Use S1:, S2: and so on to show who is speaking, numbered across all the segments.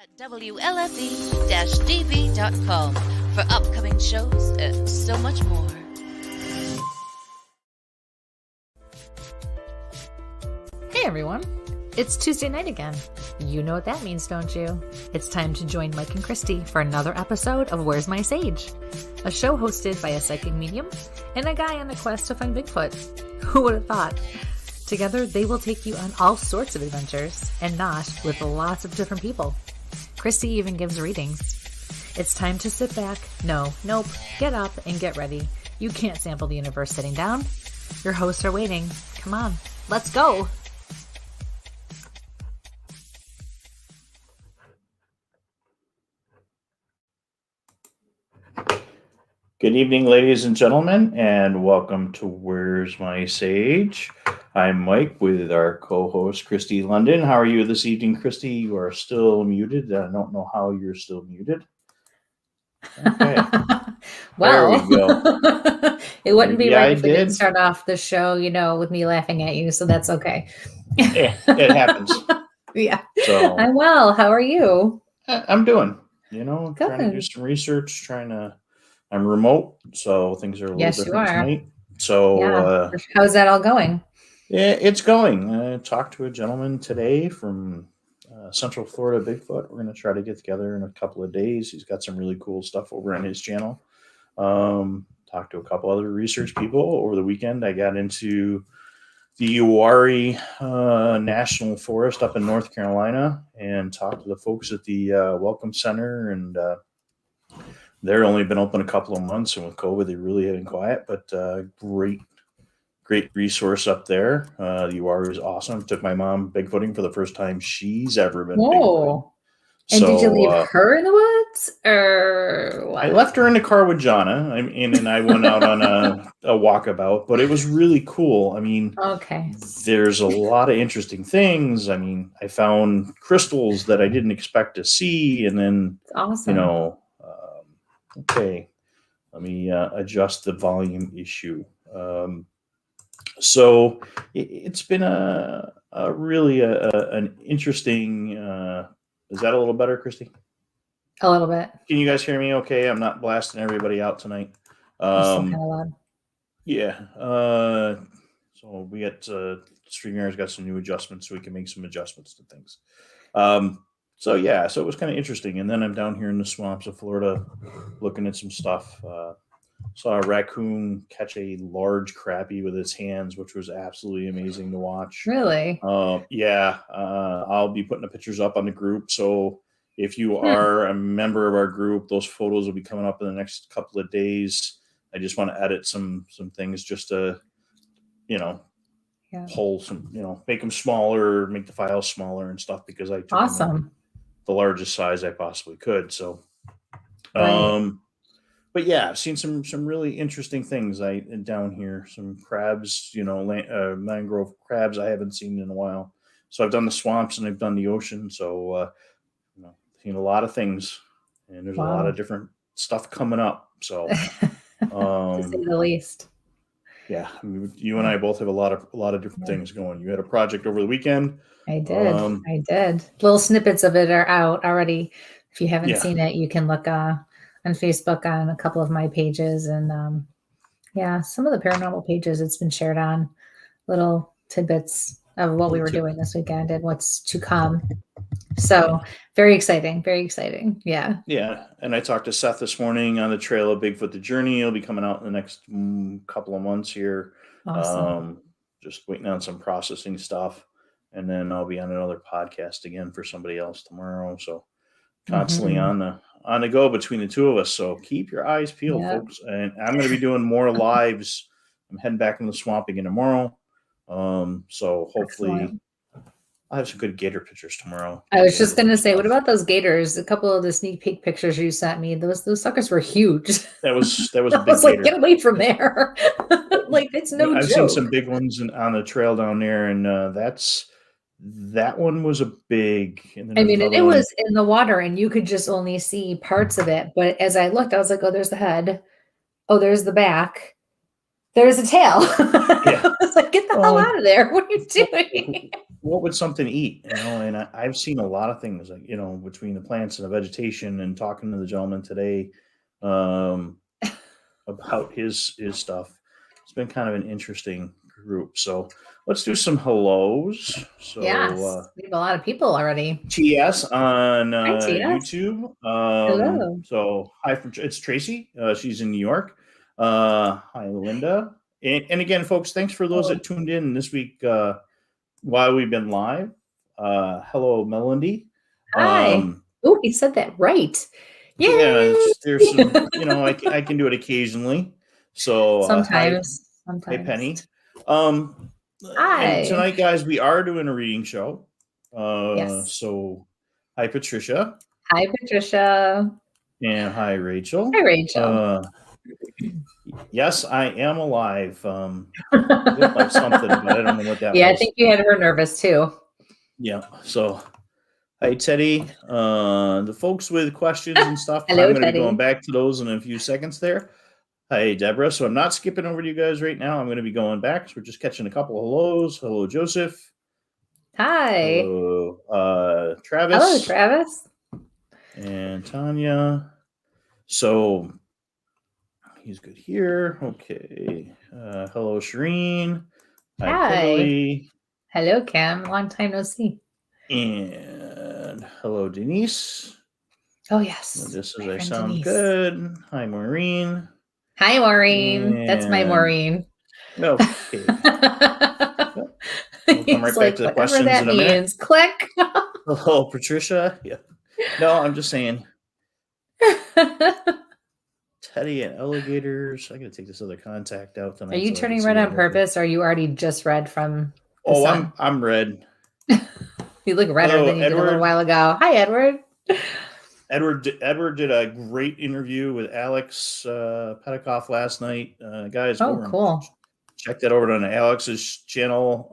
S1: at WLFE-DB.com for upcoming shows and so much more.
S2: Hey everyone, it's Tuesday night again. You know what that means, don't you? It's time to join Mike and Kristie for another episode of Where's My Sage? A show hosted by a psychic medium and a guy on a quest to find Bigfoot. Who would have thought? Together, they will take you on all sorts of adventures, and not with lots of different people. Kristie even gives readings. It's time to sit back, get up and get ready. You can't sample the universe sitting down. Your hosts are waiting. Come on, let's go!
S3: Good evening, ladies and gentlemen, and welcome to Where's My Sage? I'm Mike with our co-host, Kristie London. How are you this evening, Kristie? You are still muted. I don't know how you're still muted. Okay.
S2: Well,
S3: there we go.
S2: It wouldn't be right if we didn't
S3: did.
S2: start off the show, with me laughing at you, so that's okay.
S3: Yeah, it happens.
S2: Yeah.
S3: So
S2: I'm well. How are you?
S3: I'm doing, trying to
S2: Good.
S3: do some research, I'm remote, so things are a little
S2: Yes, you
S3: different
S2: are.
S3: tonight. So
S2: Yeah. How's that all going?
S3: yeah, it's going. I talked to a gentleman today from Central Florida Bigfoot. We're going to try to get together in a couple of days. He's got some really cool stuff over on his channel. Talked to a couple other research people over the weekend. I got into the Uwharrie National Forest up in North Carolina and talked to the folks at the Welcome Center, and they're only been open a couple of months, and with COVID, they really have been quiet, but great resource up there. The Uwharrie is awesome. Took my mom bigfooting for the first time she's ever been bigfooting.
S2: And did you leave her in the woods, or what?
S3: I left her in the car with Jonna, and I went out on a walkabout, but it was really cool. I mean,
S2: Okay.
S3: There's a lot of interesting things. I mean, I found crystals that I didn't expect to see, and then,
S2: Awesome.
S3: Okay, let me adjust the volume issue. So it's been a really an interesting. Is that a little better, Kristie?
S2: A little bit.
S3: Can you guys hear me? Okay, I'm not blasting everybody out tonight.
S2: Still kind of loud.
S3: Yeah. So we got StreamYard's got some new adjustments, so we can make some adjustments to things. So it was kind of interesting. And then I'm down here in the swamps of Florida looking at some stuff. Saw a raccoon catch a large crappie with its hands, which was absolutely amazing to watch.
S2: Really?
S3: I'll be putting the pictures up on the group. So if you are a member of our group, those photos will be coming up in the next couple of days. I just want to edit some things just to, pull some, make them smaller, make the files smaller and stuff, because I took
S2: Awesome.
S3: the largest size I possibly could. So,
S2: Right.
S3: but yeah, I've seen some really interesting things down here. Some crabs, mangrove crabs I haven't seen in a while. So I've done the swamps and I've done the ocean. So, seen a lot of things, and there's a lot of different stuff coming up. So,
S2: to say the least.
S3: Yeah, you and I both have a lot of different things going. You had a project over the weekend.
S2: I did. Little snippets of it are out already. If you haven't seen it, you can look on Facebook on a couple of my pages, and some of the paranormal pages it's been shared on, little tidbits of what we were doing this weekend and what's to come. So very exciting. Yeah.
S3: Yeah. And I talked to Seth this morning on the Trail of Bigfoot, the Journey. It'll be coming out in the next couple of months here.
S2: Awesome.
S3: Just waiting on some processing stuff. And then I'll be on another podcast again for somebody else tomorrow. So constantly on the go between the two of us. So keep your eyes peeled, folks. And I'm going to be doing more lives. I'm heading back in the swamp again tomorrow. So hopefully
S2: Excellent.
S3: I'll have some good gator pictures tomorrow.
S2: I was just going to say, what about those gators? A couple of the sneak peek pictures you sent me, those suckers were huge.
S3: That was a big
S2: I was like,
S3: gator.
S2: get away from there. Like, it's no
S3: I've
S2: joke.
S3: seen some big ones on the trail down there, and that one was a big. And
S2: it was in the water, and you could just only see parts of it. But as I looked, I was like, oh, there's the head. Oh, there's the back. There's a tail.
S3: Yeah.
S2: I was like, get the hell out of there. What are you doing?
S3: what would something eat? And I've seen a lot of things like, between the plants and the vegetation, and talking to the gentleman today um, about his stuff. It's been kind of an interesting group. So let's do some hellos. So
S2: Yes, we have a lot of people already.
S3: TS on
S2: Hi, TS.
S3: YouTube.
S2: Hello.
S3: So hi, it's Tracy. She's in New York. Hi, Linda. And again, folks, thanks for those that tuned in this week while we've been live. Hello, Melody.
S2: Hi. Oh, he said that right. Yay!
S3: Yeah, there's some, I can do it occasionally. So
S2: sometimes.
S3: Hey, Penny.
S2: Hi.
S3: And tonight, guys, we are doing a reading show.
S2: Yes.
S3: So hi, Patricia.
S2: Hi, Patricia.
S3: And hi, Rachel.
S2: Hi, Rachel.
S3: Yes, I am alive. With like something, but I don't know what that was.
S2: I think you had her nervous too.
S3: Yeah. So hi, Teddy. The folks with questions and stuff,
S2: Hello,
S3: I'm going to
S2: Teddy.
S3: be going back to those in a few seconds there. Hi, Deborah. So I'm not skipping over to you guys right now. I'm going to be going back. So we're just catching a couple of hellos. Hello, Joseph.
S2: Hi.
S3: Hello, Travis.
S2: Hello, Travis.
S3: And Tanya. So he's good here. Okay. Hello, Shireen. Hi, Kimberly.
S2: Hello, Kim. Long time no see.
S3: And hello, Denise.
S2: Oh, yes.
S3: Just as I sound Denise. Good. Hi, Maureen.
S2: Hi, Maureen. That's my Maureen.
S3: Okay. We'll come right back to the questions in a minute.
S2: Click.
S3: Hello, Patricia. Yeah. No, I'm just saying. Teddy and alligators. I gotta take this other contact out tonight.
S2: Are you turning red on purpose, or are you already just red from the sun?
S3: I'm red.
S2: You look redder than you did a little while ago. Hi, Edward.
S3: Edward did a great interview with Alex Petikoff last night. Guys,
S2: cool.
S3: Check that over on Alex's channel.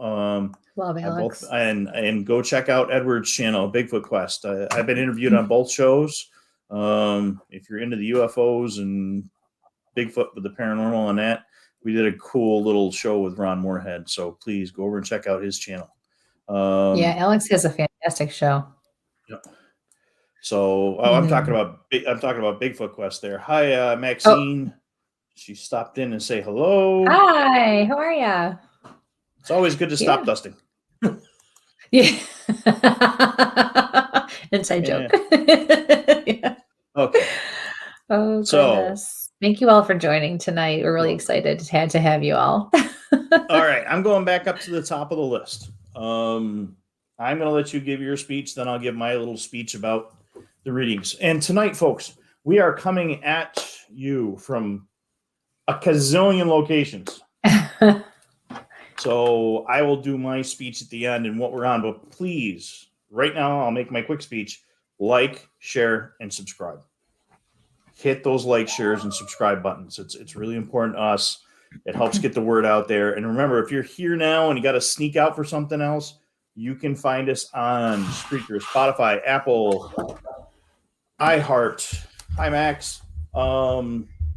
S2: Love Alex.
S3: And go check out Edward's channel, Bigfoot Quest. I've been interviewed on both shows. If you're into the UFOs and Bigfoot with the paranormal and that, we did a cool little show with Ron Moorhead. So please go over and check out his channel.
S2: Alex has a fantastic show.
S3: Yep. So I'm talking about Bigfoot Quest there. Hi, Maxine. She stopped in and say hello.
S2: Hi, how are you?
S3: It's always good to stop dusting.
S2: Yeah. Inside joke.
S3: Yeah. Okay.
S2: Oh, goodness. Thank you all for joining tonight. We're really excited to have you all.
S3: All right. I'm going back up to the top of the list. I'm going to let you give your speech. Then I'll give my little speech about the readings. And tonight, folks, we are coming at you from a gazillion locations. So I will do my speech at the end and what we're on. But please, right now, I'll make my quick speech. Like, share, and subscribe. Hit those like, shares, and subscribe buttons. It's really important to us. It helps get the word out there. And remember, if you're here now and you got to sneak out for something else, you can find us on Spreaker, Spotify, Apple, iHeart. Hi, Max.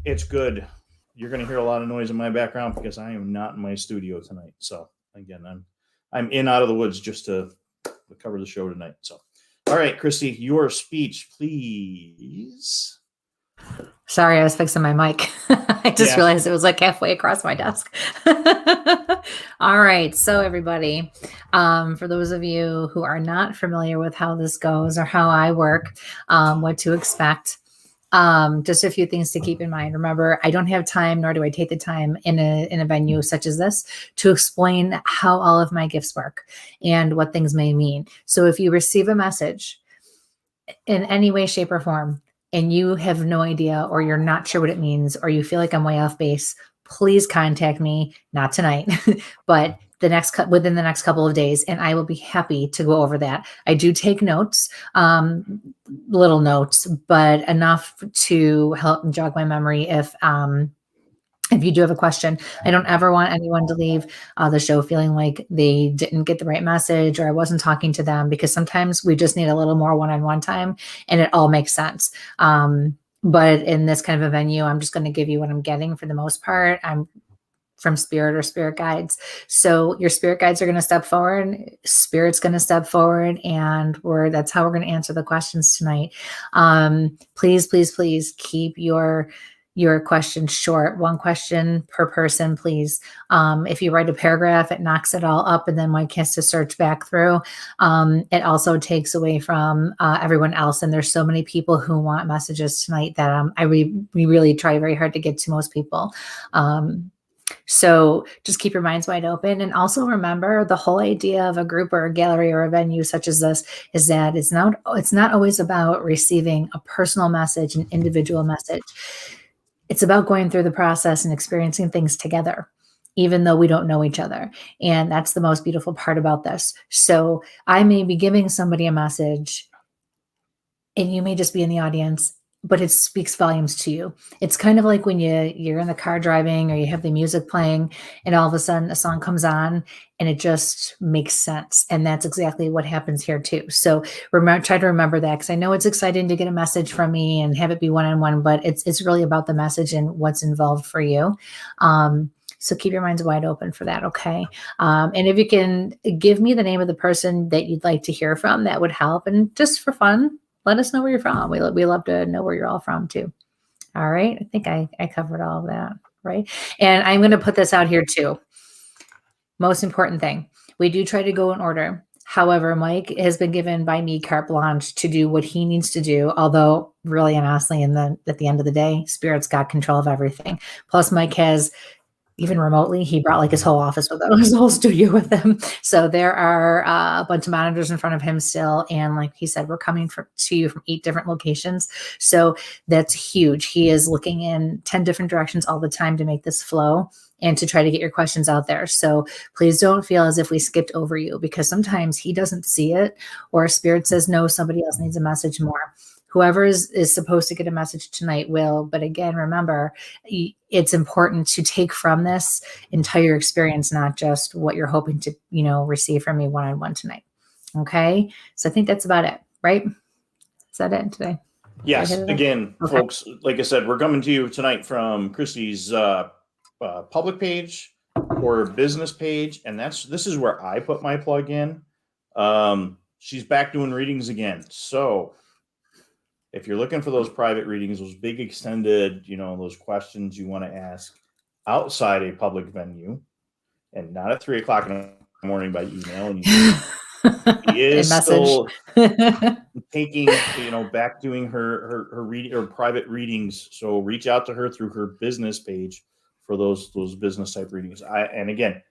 S3: It's good. You're going to hear a lot of noise in my background because I am not in my studio tonight. So again, I'm in out of the woods just to cover the show tonight. So, all right, Kristie, your speech, please.
S2: Sorry, I was fixing my mic. I just realized it was like halfway across my desk. All right. So everybody, for those of you who are not familiar with how this goes or how I work, what to expect, just a few things to keep in mind. Remember, I don't have time, nor do I take the time in a venue such as this to explain how all of my gifts work and what things may mean. So if you receive a message in any way, shape, or form, and you have no idea, or you're not sure what it means, or you feel like I'm way off base, please contact me, not tonight, but within the next couple of days, and I will be happy to go over that. I do take notes, little notes, but enough to help jog my memory if you do have a question. I don't ever want anyone to leave the show feeling like they didn't get the right message or I wasn't talking to them, because sometimes we just need a little more one-on-one time and it all makes sense. But in this kind of a venue, I'm just going to give you what I'm getting for the most part. I'm from spirit or spirit guides. So your spirit guides are going to step forward, spirit's going to step forward, and that's how we're going to answer the questions tonight. Please, please, please keep your questions short. One question per person, please. If you write a paragraph, it knocks it all up, and then Mike has to search back through. It also takes away from everyone else. And there's so many people who want messages tonight that we really try very hard to get to most people. So just keep your minds wide open. And also remember, the whole idea of a group or a gallery or a venue such as this is that it's not always about receiving a personal message, an individual message. It's about going through the process and experiencing things together, even though we don't know each other. And that's the most beautiful part about this. So I may be giving somebody a message and you may just be in the audience, but it speaks volumes to you. It's kind of like when you're in the car driving or you have the music playing and all of a sudden a song comes on and it just makes sense. And that's exactly what happens here too. So try to remember that, because I know it's exciting to get a message from me and have it be one-on-one, but it's really about the message and what's involved for you. So keep your minds wide open for that, okay? And if you can give me the name of the person that you'd like to hear from, that would help. And just for fun, let us know where you're from. We love to know where you're all from too. All right. I think I covered all of that, right? And I'm going to put this out here too. Most important thing, we do try to go in order. However, Mike has been given by me carte blanche to do what he needs to do. Although really and honestly, at the end of the day, Spirit's got control of everything. Plus Mike has, even remotely, he brought like his whole office with him, his whole studio with him. So there are a bunch of monitors in front of him still. And like he said, we're coming to you from 8 different locations. So that's huge. He is looking in 10 different directions all the time to make this flow and to try to get your questions out there. So please don't feel as if we skipped over you, because sometimes he doesn't see it, or Spirit says, no, somebody else needs a message more. Whoever is supposed to get a message tonight will. But again, remember, it's important to take from this entire experience, not just what you're hoping to, receive from me one-on-one tonight. Okay. So I think that's about it, right? Is that it today?
S3: Yes. Again, okay. Folks, like I said, we're coming to you tonight from Kristie's public page or business page. And this is where I put my plug in. She's back doing readings again. So if you're looking for those private readings, those big extended, those questions you want to ask outside a public venue and not at 3:00 in the morning by email, and he is still taking, back doing her reading or private readings. So reach out to her through her business page for those business type readings. And again,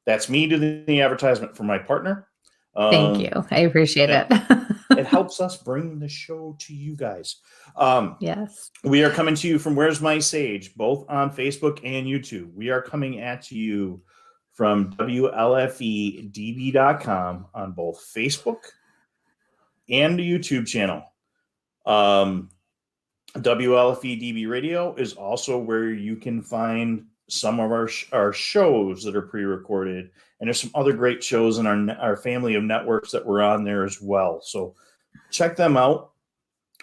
S3: that's me doing the advertisement for my partner.
S2: Thank you. I appreciate it.
S3: It helps us bring the show to you guys.
S2: Yes.
S3: We are coming to you from Where's My Sage, both on Facebook and YouTube. We are coming at you from WLFEDB.com on both Facebook and the YouTube channel. WLFEDB Radio is also where you can find some of our shows that are pre-recorded, and there's some other great shows in our family of networks that we're on there as well. So check them out.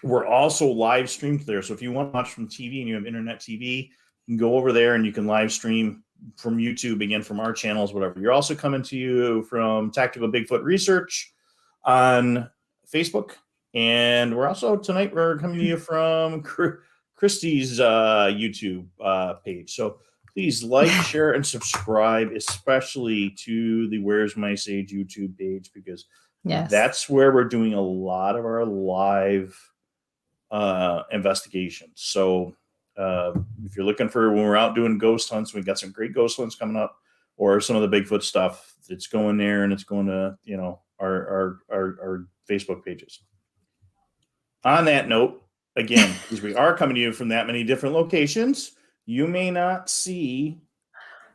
S3: We're also live streamed there. So if you want to watch from TV and you have internet TV, you can go over there and you can live stream from YouTube, again, from our channels, whatever. You're also coming to you from Tactical Bigfoot Research on Facebook. And we're coming to you from Kristie's YouTube page. So please like, share, and subscribe, especially to the Where's My Sage YouTube page, because that's where we're doing a lot of our live investigations. So if you're looking for when we're out doing ghost hunts, we've got some great ghost hunts coming up, or some of the Bigfoot stuff that's going there, and it's going to our Facebook pages. On that note, again, because we are coming to you from that many different locations, you may not see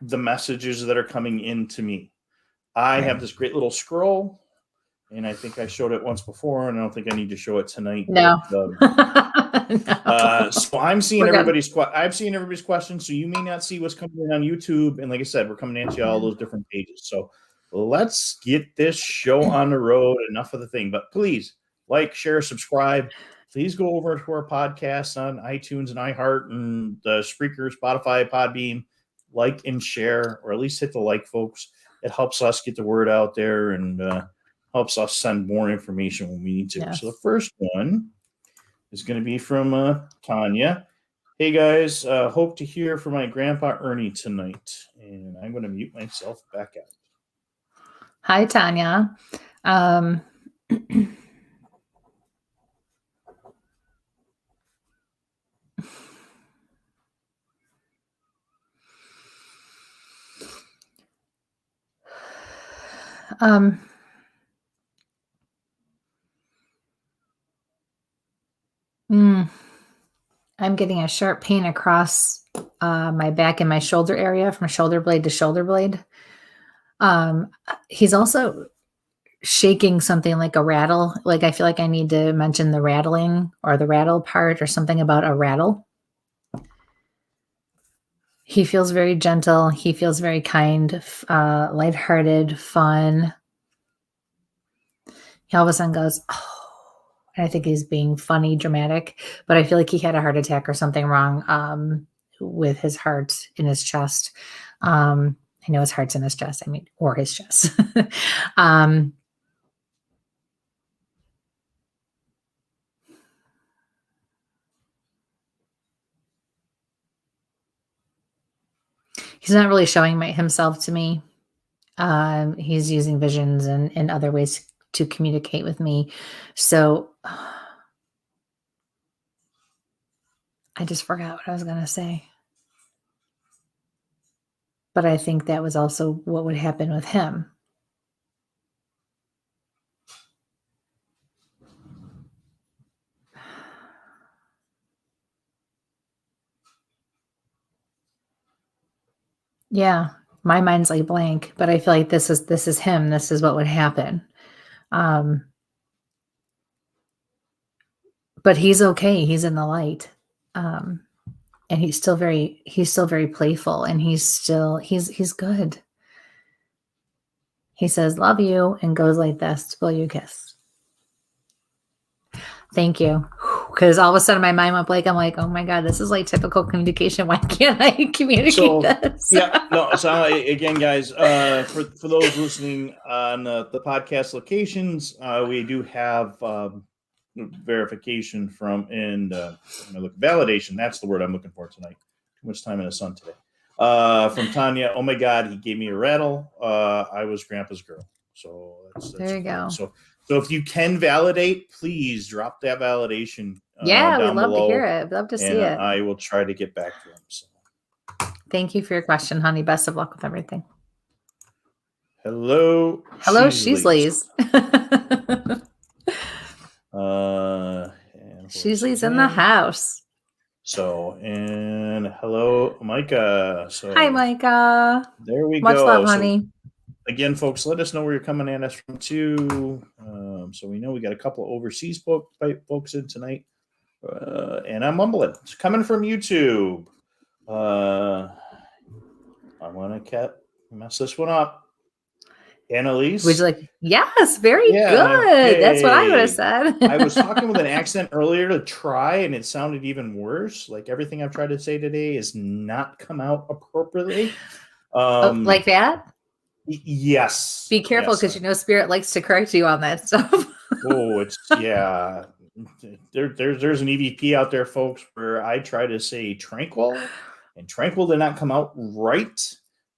S3: the messages that are coming in to me. I have this great little scroll, and I think I showed it once before, and I don't think I need to show it tonight.
S2: No.
S3: No. So I'm seeing everybody's questions, so you may not see what's coming in on YouTube. And like I said, we're coming at you all those different pages. So let's get this show on the road. Enough of the thing, but please like, share, subscribe. Please go over to our podcast on iTunes and iHeart and the Spreaker, Spotify, Podbean. like and share, or at least hit the like, folks. It helps us get the word out there and helps us send more information when we need to.
S2: Yes.
S3: So the first one is going to be from Tanya. Hey guys, hope to hear from my grandpa Ernie tonight. And I'm going to mute myself back out.
S2: Hi, Tanya. I'm getting a sharp pain across my back and my shoulder area from shoulder blade to shoulder blade. He's also shaking something like a rattle. Like I feel like I need to mention the rattling or the rattle part or something about a rattle. He feels very gentle. He feels very kind, lighthearted, fun. He all of a sudden goes, oh, and I think he's being funny, dramatic, but I feel like he had a heart attack or something wrong with his heart in his chest. I know his heart's in his chest. I mean, or his chest. He's not really showing himself to me. He's using visions and other ways to communicate with me. So I just forgot what I was going to say. But I think that was also what would happen with him. Yeah, my mind's like blank, but I feel like this is him. This is what would happen. But he's okay. He's in the light. And he's still very playful, and he's good. He says, love you, and goes like this, will you kiss? Thank you. Because all of a sudden my mind went blank. I'm like, oh my God, this is like typical communication. Why can't I communicate this?
S3: Yeah, no. So again, guys, for those listening on the podcast locations, we do have verification from validation. That's the word I'm looking for tonight. Too much time in the sun today. From Tanya. Oh my God, he gave me a rattle. I was Grandpa's girl. So that's
S2: there you go.
S3: So if you can validate, please drop that validation.
S2: Yeah,
S3: down
S2: we'd love
S3: below,
S2: to hear it. We'd love to see it.
S3: I will try to get back to him. So.
S2: Thank you for your question, honey. Best of luck with everything.
S3: Hello,
S2: Sheasley's. Sheasley's in the house.
S3: So, and hello, Micah. So,
S2: hi, Micah.
S3: There we go.
S2: Much love, honey.
S3: Again, folks, let us know where you're coming at us from too. So we know we got a couple of overseas folks in tonight. And I'm mumbling. It's coming from YouTube. I want to mess this one up. Annalise.
S2: Would you like? Yes, very good. Okay. That's what I would have said.
S3: I was talking with an accent earlier to try, and it sounded even worse. Like everything I've tried to say today has not come out appropriately.
S2: Like that?
S3: Yes.
S2: Be careful, because Spirit likes to correct you on that stuff.
S3: It's yeah. There's an EVP out there, folks, where I try to say tranquil, and tranquil did not come out right.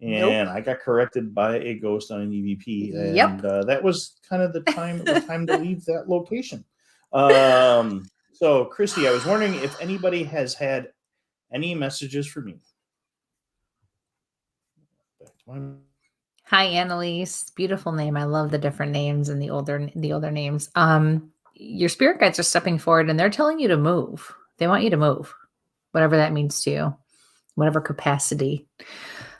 S3: And I got corrected by a ghost on an EVP, and that was kind of the time to leave that location. So, Kristie, I was wondering if anybody has had any messages for me.
S2: Hi, Annalise. Beautiful name. I love the different names and the older names. Your spirit guides are stepping forward, and they're telling you to move. They want you to move, whatever that means to you, whatever capacity.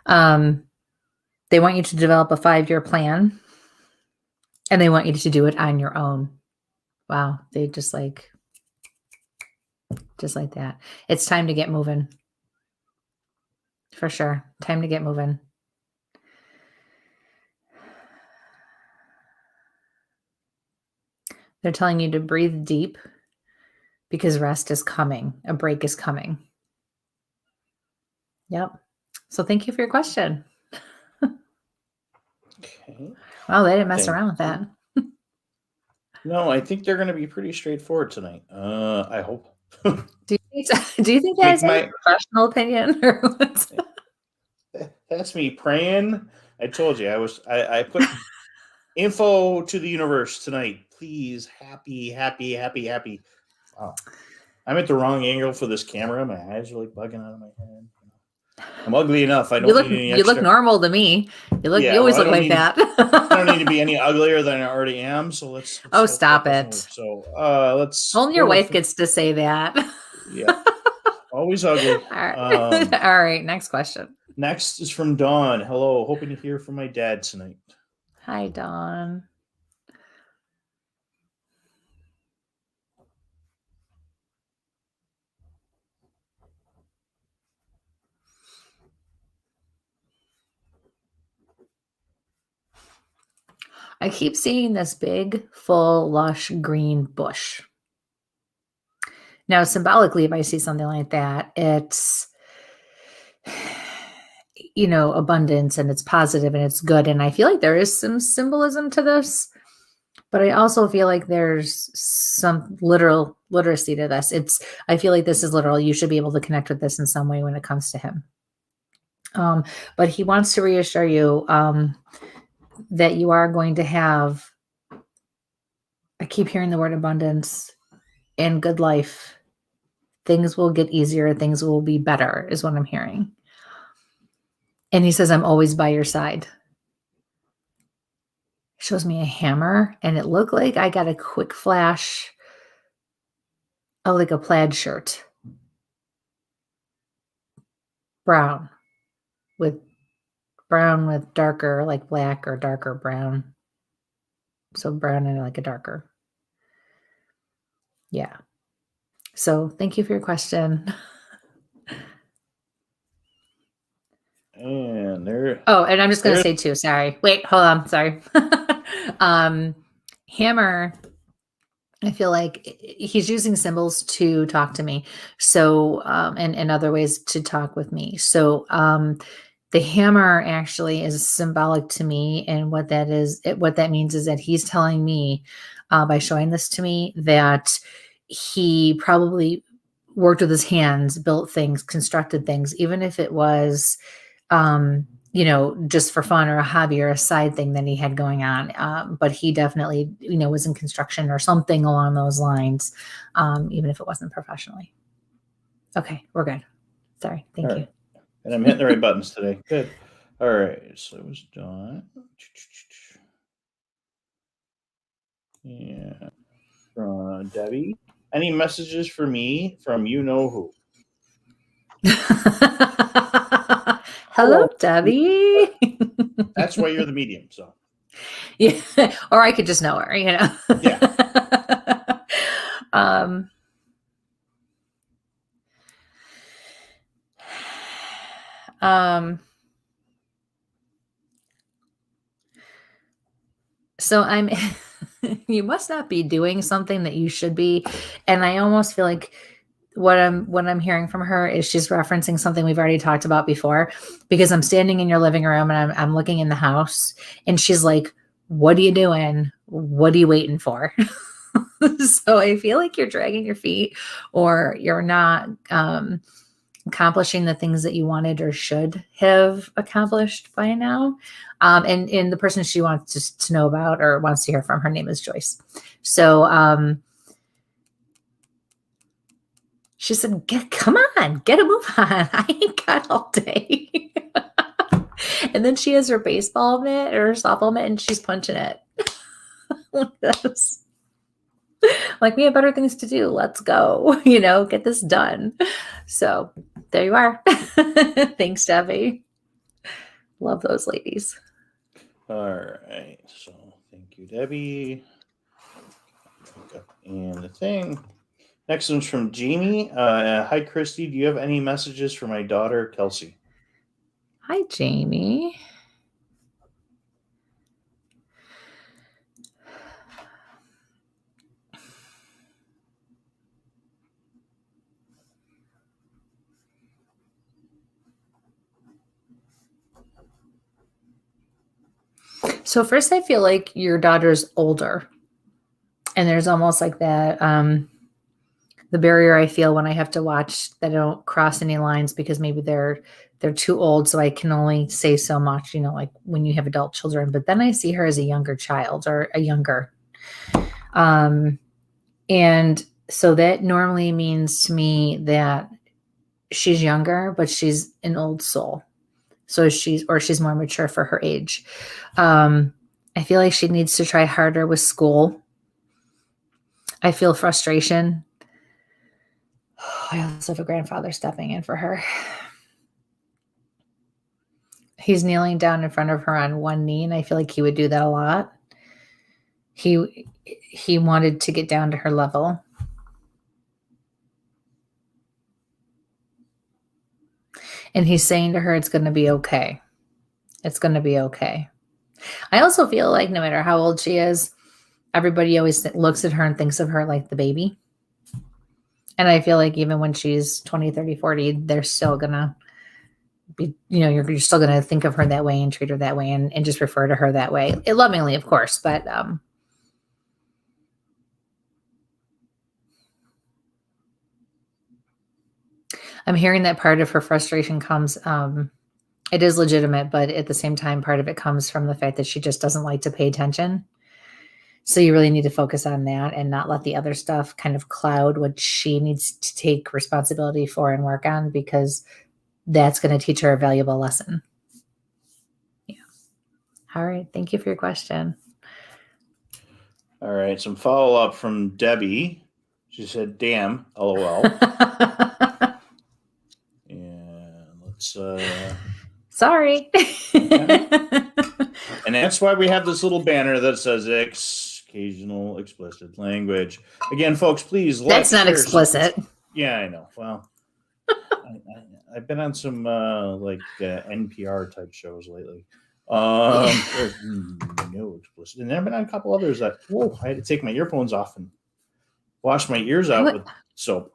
S2: They want you to develop a 5-year plan, and they want you to do it on your own. Wow. They just like that. It's time to get moving. For sure. Time to get moving. They're telling you to breathe deep, because rest is coming. A break is coming. Yep. So thank you for your question.
S3: Okay.
S2: Well, they didn't mess
S3: Thank
S2: around with that.
S3: No, I think they're going to be pretty straightforward tonight. I hope.
S2: Do you think that is a professional opinion? Or what's...
S3: That's me praying. I told you I put info to the universe tonight. Please, happy. Wow. I'm at the wrong angle for this camera. My eyes are like bugging out of my head. I'm ugly enough. I don't need any extra.
S2: You look normal to me. You always look like that.
S3: I don't need to be any uglier than I already am. So let's
S2: oh, stop it.
S3: So let's.
S2: Only your wife gets to say that.
S3: Yeah. Always ugly.
S2: All right. All right. Next question.
S3: Next is from Dawn. Hello. Hoping to hear from my dad tonight.
S2: Hi, Dawn. I keep seeing this big, full, lush green bush. Now, symbolically, if I see something like that, it's, abundance and it's positive and it's good. And I feel like there is some symbolism to this, but I also feel like there's some literacy to this. I feel like this is literal. You should be able to connect with this in some way when it comes to him. But he wants to reassure you that you are going to have, I keep hearing the word abundance and good life. Things will get easier. Things will be better is what I'm hearing. And he says, I'm always by your side. He shows me a hammer, and it looked like I got a quick flash of like a plaid shirt. Brown with darker, like black or darker brown. So brown and like a darker. Yeah. So thank you for your question.
S3: And there.
S2: Oh, and I'm just going to say too, sorry. Wait, hold on. Sorry. Hammer, I feel like he's using symbols to talk to me. So, and other ways to talk with me. So, the hammer actually is symbolic to me. And what that means is that he's telling me, by showing this to me, that he probably worked with his hands, built things, constructed things, even if it was, just for fun or a hobby or a side thing that he had going on. But he definitely, was in construction or something along those lines, even if it wasn't professionally. Okay, we're good. Sorry. Thank you.
S3: Right. And I'm hitting the right buttons today. Good. All right. So it was done. Yeah. From Debbie. Any messages for me from you know who?
S2: Hello, Debbie.
S3: That's why you're the medium. So.
S2: Yeah. Or I could just know her,
S3: Yeah.
S2: So you must not be doing something that you should be. And I almost feel like what I'm hearing from her is she's referencing something we've already talked about before, because I'm standing in your living room and I'm looking in the house and she's like, what are you doing? What are you waiting for? So I feel like you're dragging your feet, or you're not, accomplishing the things that you wanted or should have accomplished by now. And the person she wants to know about or wants to hear from, her name is Joyce. So she said, come on, get a move on. I ain't got all day. And then she has her baseball mitt or her softball mitt and she's punching it. Like this. Like, we have better things to do. Let's go, get this done. So there you are. Thanks, Debbie. Love those ladies.
S3: All right. So thank you, Debbie. And the thing. Next one's from Jamie. Hi, Kristie. Do you have any messages for my daughter, Kelsey?
S2: Hi, Jamie. So first I feel like your daughter's older. And there's almost like that the barrier I feel when I have to watch that I don't cross any lines because maybe they're too old, so I can only say so much, like when you have adult children. But then I see her as a younger child or a younger. And so that normally means to me that she's younger, but she's an old soul. So she's more mature for her age. I feel like she needs to try harder with school. I feel frustration. I also have a grandfather stepping in for her. He's kneeling down in front of her on one knee, and I feel like he would do that a lot. He wanted to get down to her level. And he's saying to her, it's going to be okay. It's going to be okay. I also feel like no matter how old she is, everybody always looks at her and thinks of her like the baby. And I feel like even when she's 20, 30, 40, they're still going to be, you're still going to think of her that way and treat her that way and just refer to her that way. Lovingly, of course, but I'm hearing that part of her frustration comes, it is legitimate, but at the same time, part of it comes from the fact that she just doesn't like to pay attention. So you really need to focus on that and not let the other stuff kind of cloud what she needs to take responsibility for and work on, because that's going to teach her a valuable lesson. Yeah. All right. Thank you for your question.
S3: All right. Some follow-up from Debbie. She said, damn, LOL. And let's...
S2: Sorry.
S3: Yeah. And that's why we have this little banner that says occasional explicit language. Again, folks, please.
S2: That's not explicit.
S3: Yeah, I know. Well, I've been on some NPR type shows lately. There's no explicit. And I've been on a couple others that, I had to take my earphones off and wash my ears out with soap,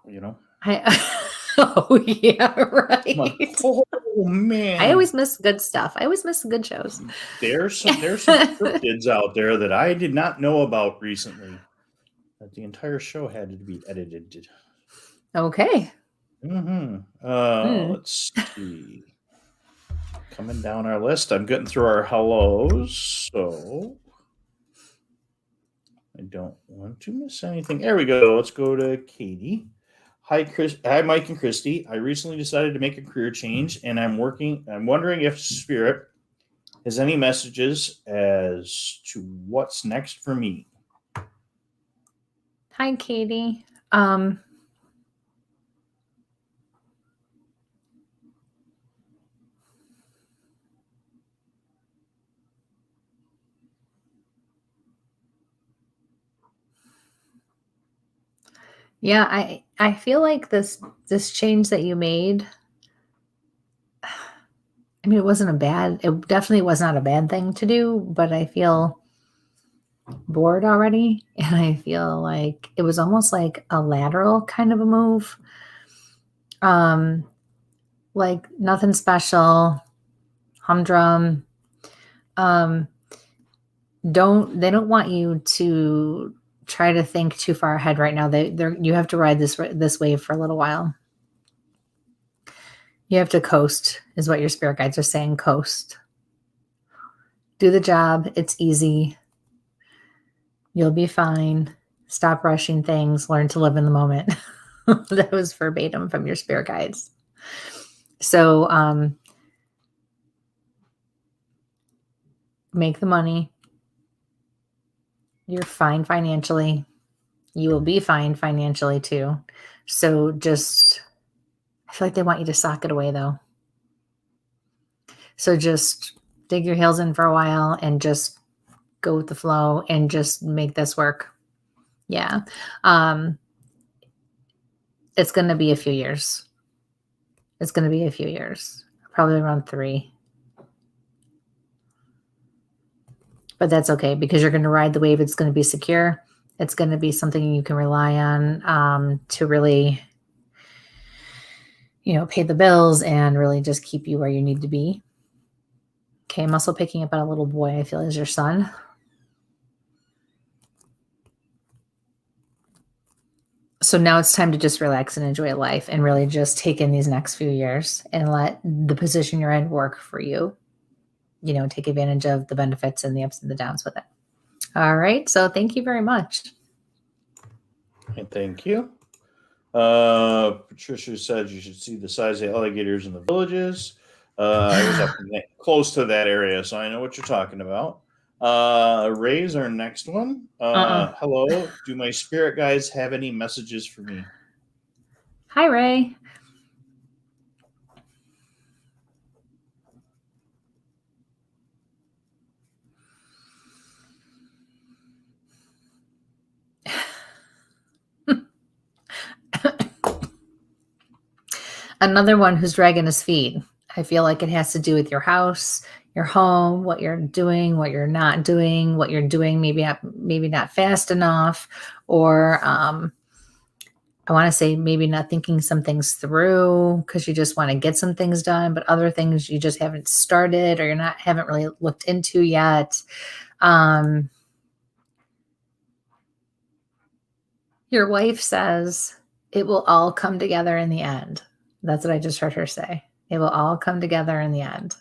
S2: Oh, yeah, right.
S3: Like, oh, man.
S2: I always miss good stuff. I always miss good shows.
S3: There's some cryptids out there that I did not know about recently. That the entire show had to be edited.
S2: Okay.
S3: Let's see. Coming down our list, I'm getting through our hellos, so I don't want to miss anything. There we go. Let's go to Katie. Hi, Mike and Kristie. I recently decided to make a career change, and I'm wondering if Spirit has any messages as to what's next for me.
S2: Hi, Katie. Yeah, I feel like this change that you made, I mean, it definitely was not a bad thing to do, but I feel bored already. And I feel like it was almost like a lateral kind of a move. Like nothing special, humdrum. They don't want you to try to think too far ahead right now. You have to ride this wave for a little while. You have to coast, is what your spirit guides are saying. Coast. Do the job. It's easy. You'll be fine. Stop rushing things. Learn to live in the moment. That was verbatim from your spirit guides. So make the money. You're fine financially. You will be fine financially too. So I feel like they want you to sock it away though. So just dig your heels in for a while and just go with the flow and just make this work. Yeah. It's going to be a few years. Probably around 3. But that's okay because you're going to ride the wave. It's going to be secure. It's going to be something you can rely on to really, pay the bills and really just keep you where you need to be. Okay, I'm also picking up on a little boy I feel is your son. So now it's time to just relax and enjoy life and really just take in these next few years and let the position you're in work for you. You know, take advantage of the benefits and the ups and the downs with it. All right. So thank you very much.
S3: And thank you. Patricia said you should see the size of alligators in the villages. I was up close to that area, so I know what you're talking about. Ray's our next one. Hello. Do my spirit guides have any messages for me?
S2: Hi, Ray. Another one who's dragging his feet. I feel like it has to do with your house, your home, what you're doing, what you're not doing, what you're doing maybe not fast enough, or I want to say maybe not thinking some things through because you just want to get some things done, but other things you just haven't started or haven't really looked into yet. Your wife says it will all come together in the end. That's what I just heard her say. It will all come together in the end.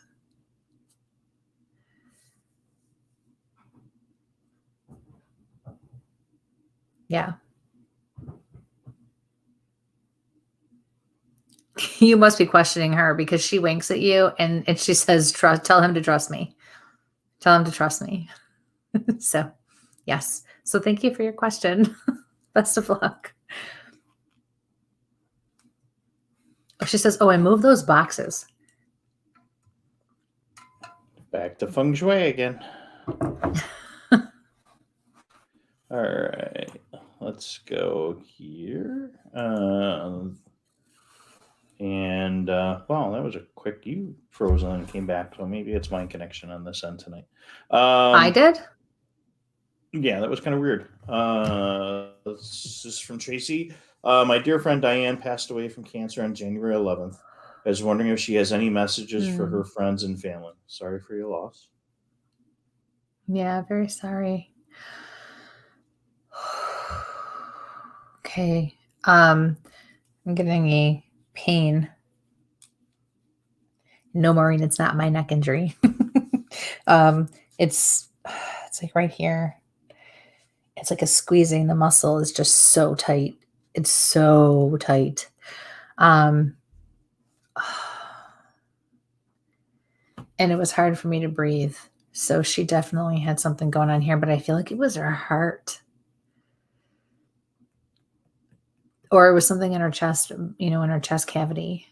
S2: Yeah. You must be questioning her because she winks at you and she says, tell him to trust me. Tell him to trust me. So, yes. So thank you for your question. Best of luck. Oh, she says, I moved those boxes.
S3: Back to feng shui again. All right. Let's go here. Well, that was a quick. You froze and came back, so maybe it's my connection on this end tonight.
S2: I did?
S3: Yeah, that was kind of weird. This is from Tracy. My dear friend Diane passed away from cancer on January 11th. I was wondering if she has any messages for her friends and family. Sorry for your loss.
S2: Yeah, very sorry. Okay. I'm getting a pain. No, Maureen, it's not my neck injury. It's like right here. It's like a squeezing. The muscle is just so tight. It's so tight. And it was hard for me to breathe. So she definitely had something going on here, but I feel like it was her heart. Or it was something in her chest, in her chest cavity.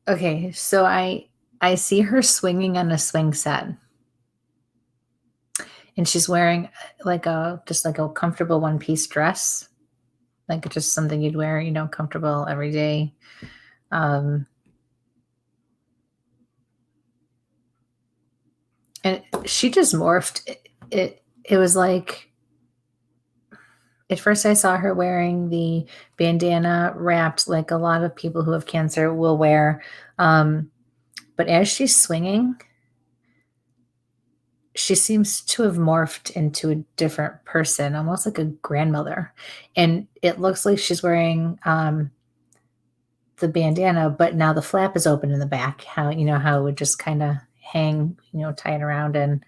S2: Okay, so I see her swinging on a swing set. And she's wearing just like a comfortable one-piece dress. Like just something you'd wear, comfortable every day. And she just morphed. It was like, at first I saw her wearing the bandana wrapped like a lot of people who have cancer will wear. But as she's swinging, she seems to have morphed into a different person, almost like a grandmother. And it looks like she's wearing the bandana, but now the flap is open in the back. How it would just kind of hang, tie it around. And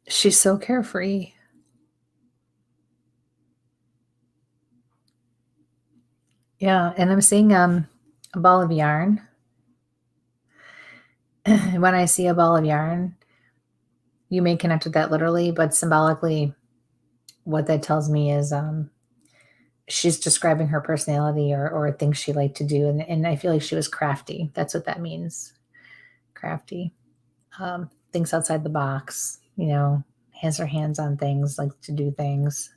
S2: she's so carefree. Yeah, and I'm seeing a ball of yarn. When I see a ball of yarn, you may connect with that literally, but symbolically, what that tells me is she's describing her personality or things she liked to do. And I feel like she was crafty. That's what that means. Crafty. Thinks outside the box, has her hands on things, likes to do things.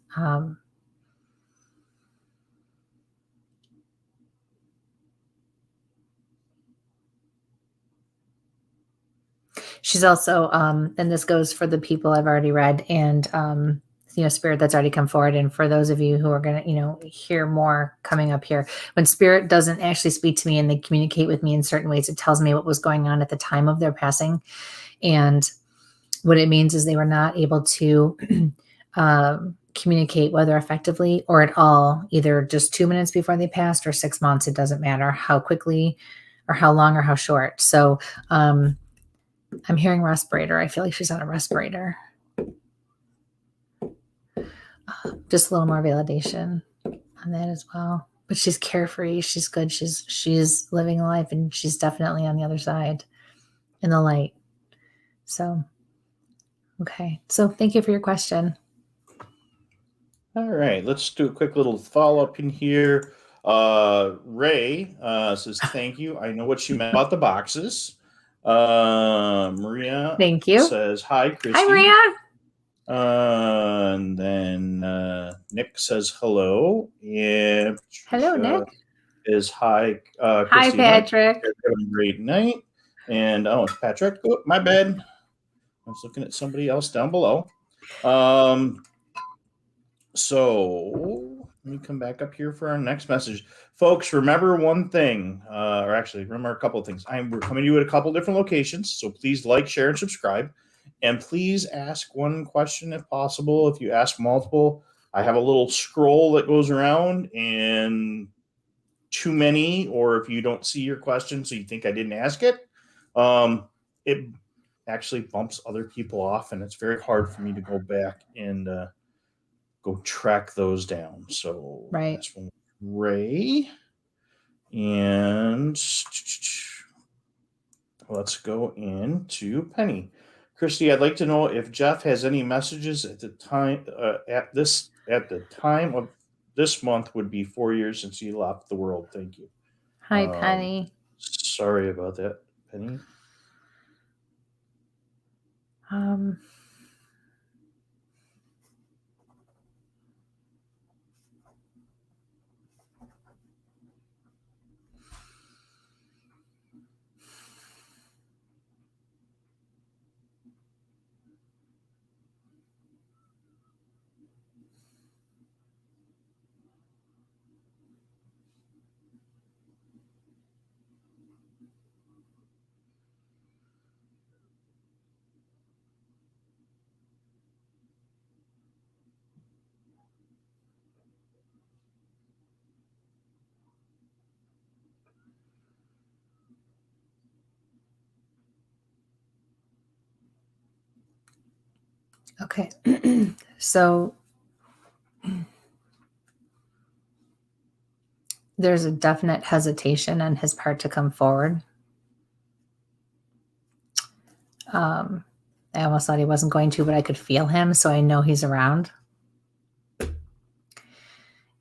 S2: She's also, and this goes for the people I've already read and, Spirit that's already come forward. And for those of you who are going to, hear more coming up here, when Spirit doesn't actually speak to me and they communicate with me in certain ways, it tells me what was going on at the time of their passing. And what it means is they were not able to communicate, whether effectively or at all, either just 2 minutes before they passed or 6 months. It doesn't matter how quickly or how long or how short. So I'm hearing respirator. I feel like she's on a respirator. Just a little more validation on that as well. But she's carefree. She's good. She's living life, and she's definitely on the other side in the light. So, okay. So thank you for your question.
S3: All right, let's do a quick little follow-up in here. Ray says, thank you. I know what you meant about the boxes. Maria
S2: Thank you.
S3: says, hi, Kristie.
S2: Hi, Maria.
S3: And then Nick says hello. And
S2: hello, Nick.
S3: Is hi, Kristie.
S2: Hi, Patrick.
S3: Have a great night. And it's Patrick. Oh, my bad. I was looking at somebody else down below. So let me come back up here for our next message. Folks, remember one thing, or actually remember a couple of things. We're coming to you at a couple different locations, so please like, share, and subscribe. And please ask one question if possible. If you ask multiple, I have a little scroll that goes around, and too many, or if you don't see your question so you think I didn't ask it, it actually bumps other people off, and it's very hard for me to go back and go track those down. So
S2: right.
S3: That's one. Ray. And let's go into Penny. Kristie, I'd like to know if Jeff has any messages at the time at the time of this month would be 4 years since he left the world. Thank you.
S2: Hi, Penny.
S3: Sorry about that, Penny.
S2: Okay. So there's a definite hesitation on his part to come forward. I almost thought he wasn't going to, but I could feel him, so I know he's around.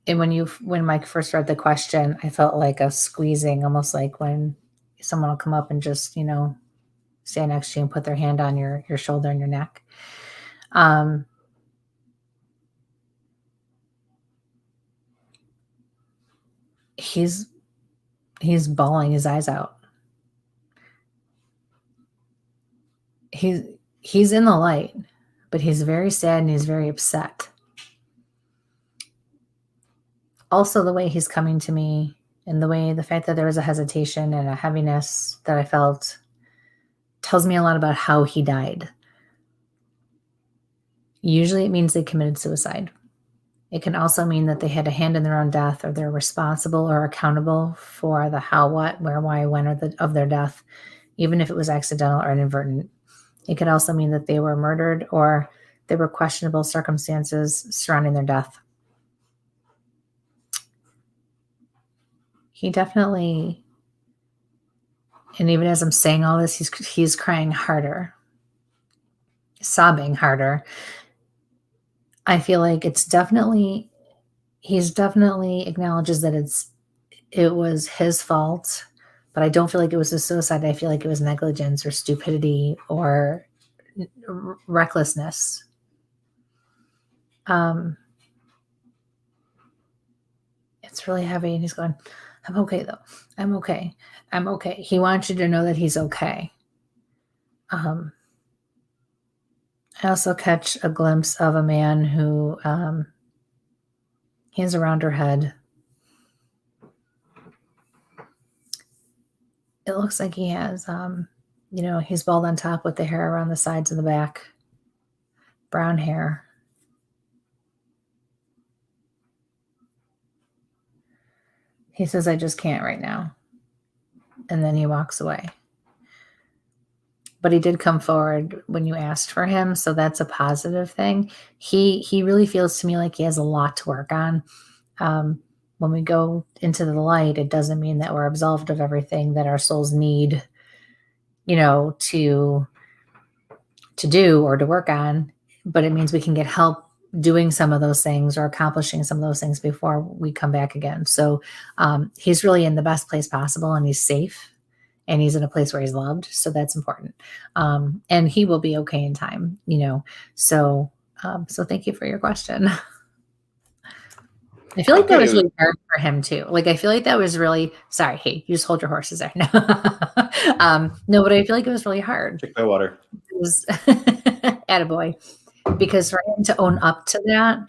S2: And when Mike first read the question, I felt like a squeezing, almost like when someone will come up and just, stand next to you and put their hand on your shoulder and your neck. He's bawling his eyes out. He's in the light, but he's very sad and he's very upset. Also, the way he's coming to me and the fact that there was a hesitation and a heaviness that I felt tells me a lot about how he died. Usually it means they committed suicide. It can also mean that they had a hand in their own death, or they're responsible or accountable for the how, what, where, why, when of their death, even if it was accidental or inadvertent. It could also mean that they were murdered or there were questionable circumstances surrounding their death. He definitely, and even as I'm saying all this, he's crying harder, sobbing harder. I feel like he's definitely acknowledges that it was his fault, but I don't feel like it was a suicide. I feel like it was negligence or stupidity or recklessness. It's really heavy, and he's going, I'm okay though. I'm okay. I'm okay. He wants you to know that he's okay. I also catch a glimpse of a man who hands around her head. It looks like he has, he's bald on top with the hair around the sides and the back. Brown hair. He says, I just can't right now. And then he walks away. But he did come forward when you asked for him, so that's a positive thing. He really feels to me like he has a lot to work on. When we go into the light, it doesn't mean that we're absolved of everything that our souls need, to do or to work on, but it means we can get help doing some of those things or accomplishing some of those things before we come back again. So he's really in the best place possible, and he's safe, and he's in a place where he's loved. So that's important. And he will be okay in time, So thank you for your question. I feel like that was really hard for him too. Like, I feel like that was really, sorry. Hey, you just hold your horses there. No, no, but I feel like it was really hard.
S3: Take my water.
S2: It was attaboy. Because for him to own up to that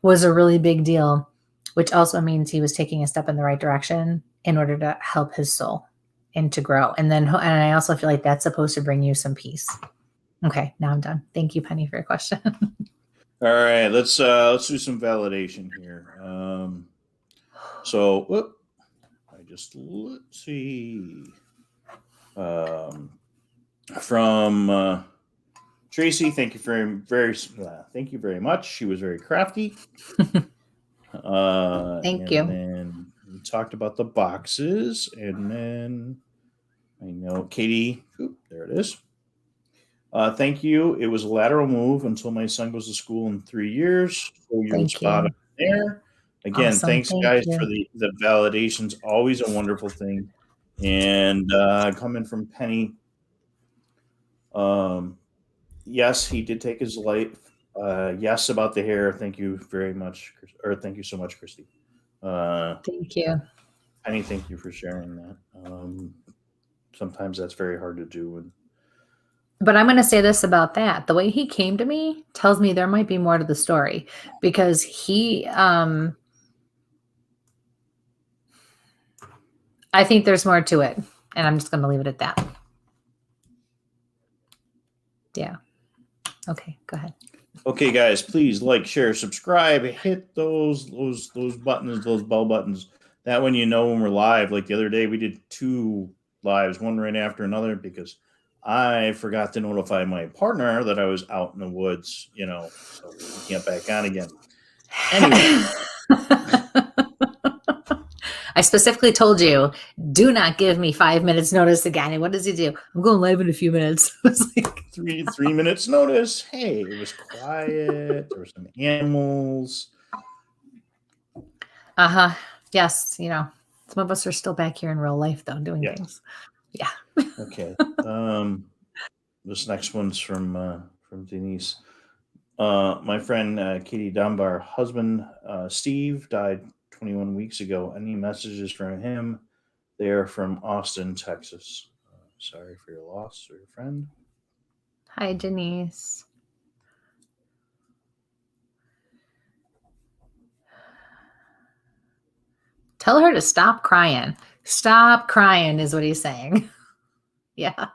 S2: was a really big deal, which also means he was taking a step in the right direction in order to help his soul and to grow. And I also feel like that's supposed to bring you some peace. Okay, now I'm done. Thank you, Penny, for your question.
S3: All right, let's do some validation here. Let's see. From Tracy, thank you thank you very much. She was very crafty.
S2: Thank you.
S3: And then we talked about the boxes, and then I know Katie. There it is. Thank you. It was a lateral move until my son goes to school in 3 years. So you're spot on there. Again,
S2: Awesome.
S3: thanks guys for the validations. Always a wonderful thing. And coming from Penny, yes, he did take his life. Yes, about the hair. Thank you very much, or thank you so much, Kristie.
S2: Thank you,
S3: Penny. Thank you for sharing that. Sometimes that's very hard to do.
S2: But I'm going to say this about that. The way he came to me tells me there might be more to the story, because he, I think there's more to it, and I'm just going to leave it at that. Yeah. Okay, go ahead.
S3: Okay, guys, please like, share, subscribe, hit those buttons, those bell buttons. That when we're live. Like the other day, we did 2 lives, one right after another, because I forgot to notify my partner that I was out in the woods, so we can't back on again. Anyway.
S2: I specifically told you, do not give me 5 minutes notice again. And what does he do? I'm going live in a few minutes. It was like
S3: 3 minutes notice. Hey, it was quiet. There were some animals.
S2: Yes. Some of us are still back here in real life, though, doing things. Yeah.
S3: Okay. This next one's from Denise. My friend Katie Dunbar, husband Steve, died 21 weeks ago. Any messages from him? They are from Austin, Texas. Sorry for your loss, or your friend.
S2: Hi, Denise. Tell her to stop crying. Stop crying is what he's saying. Yeah.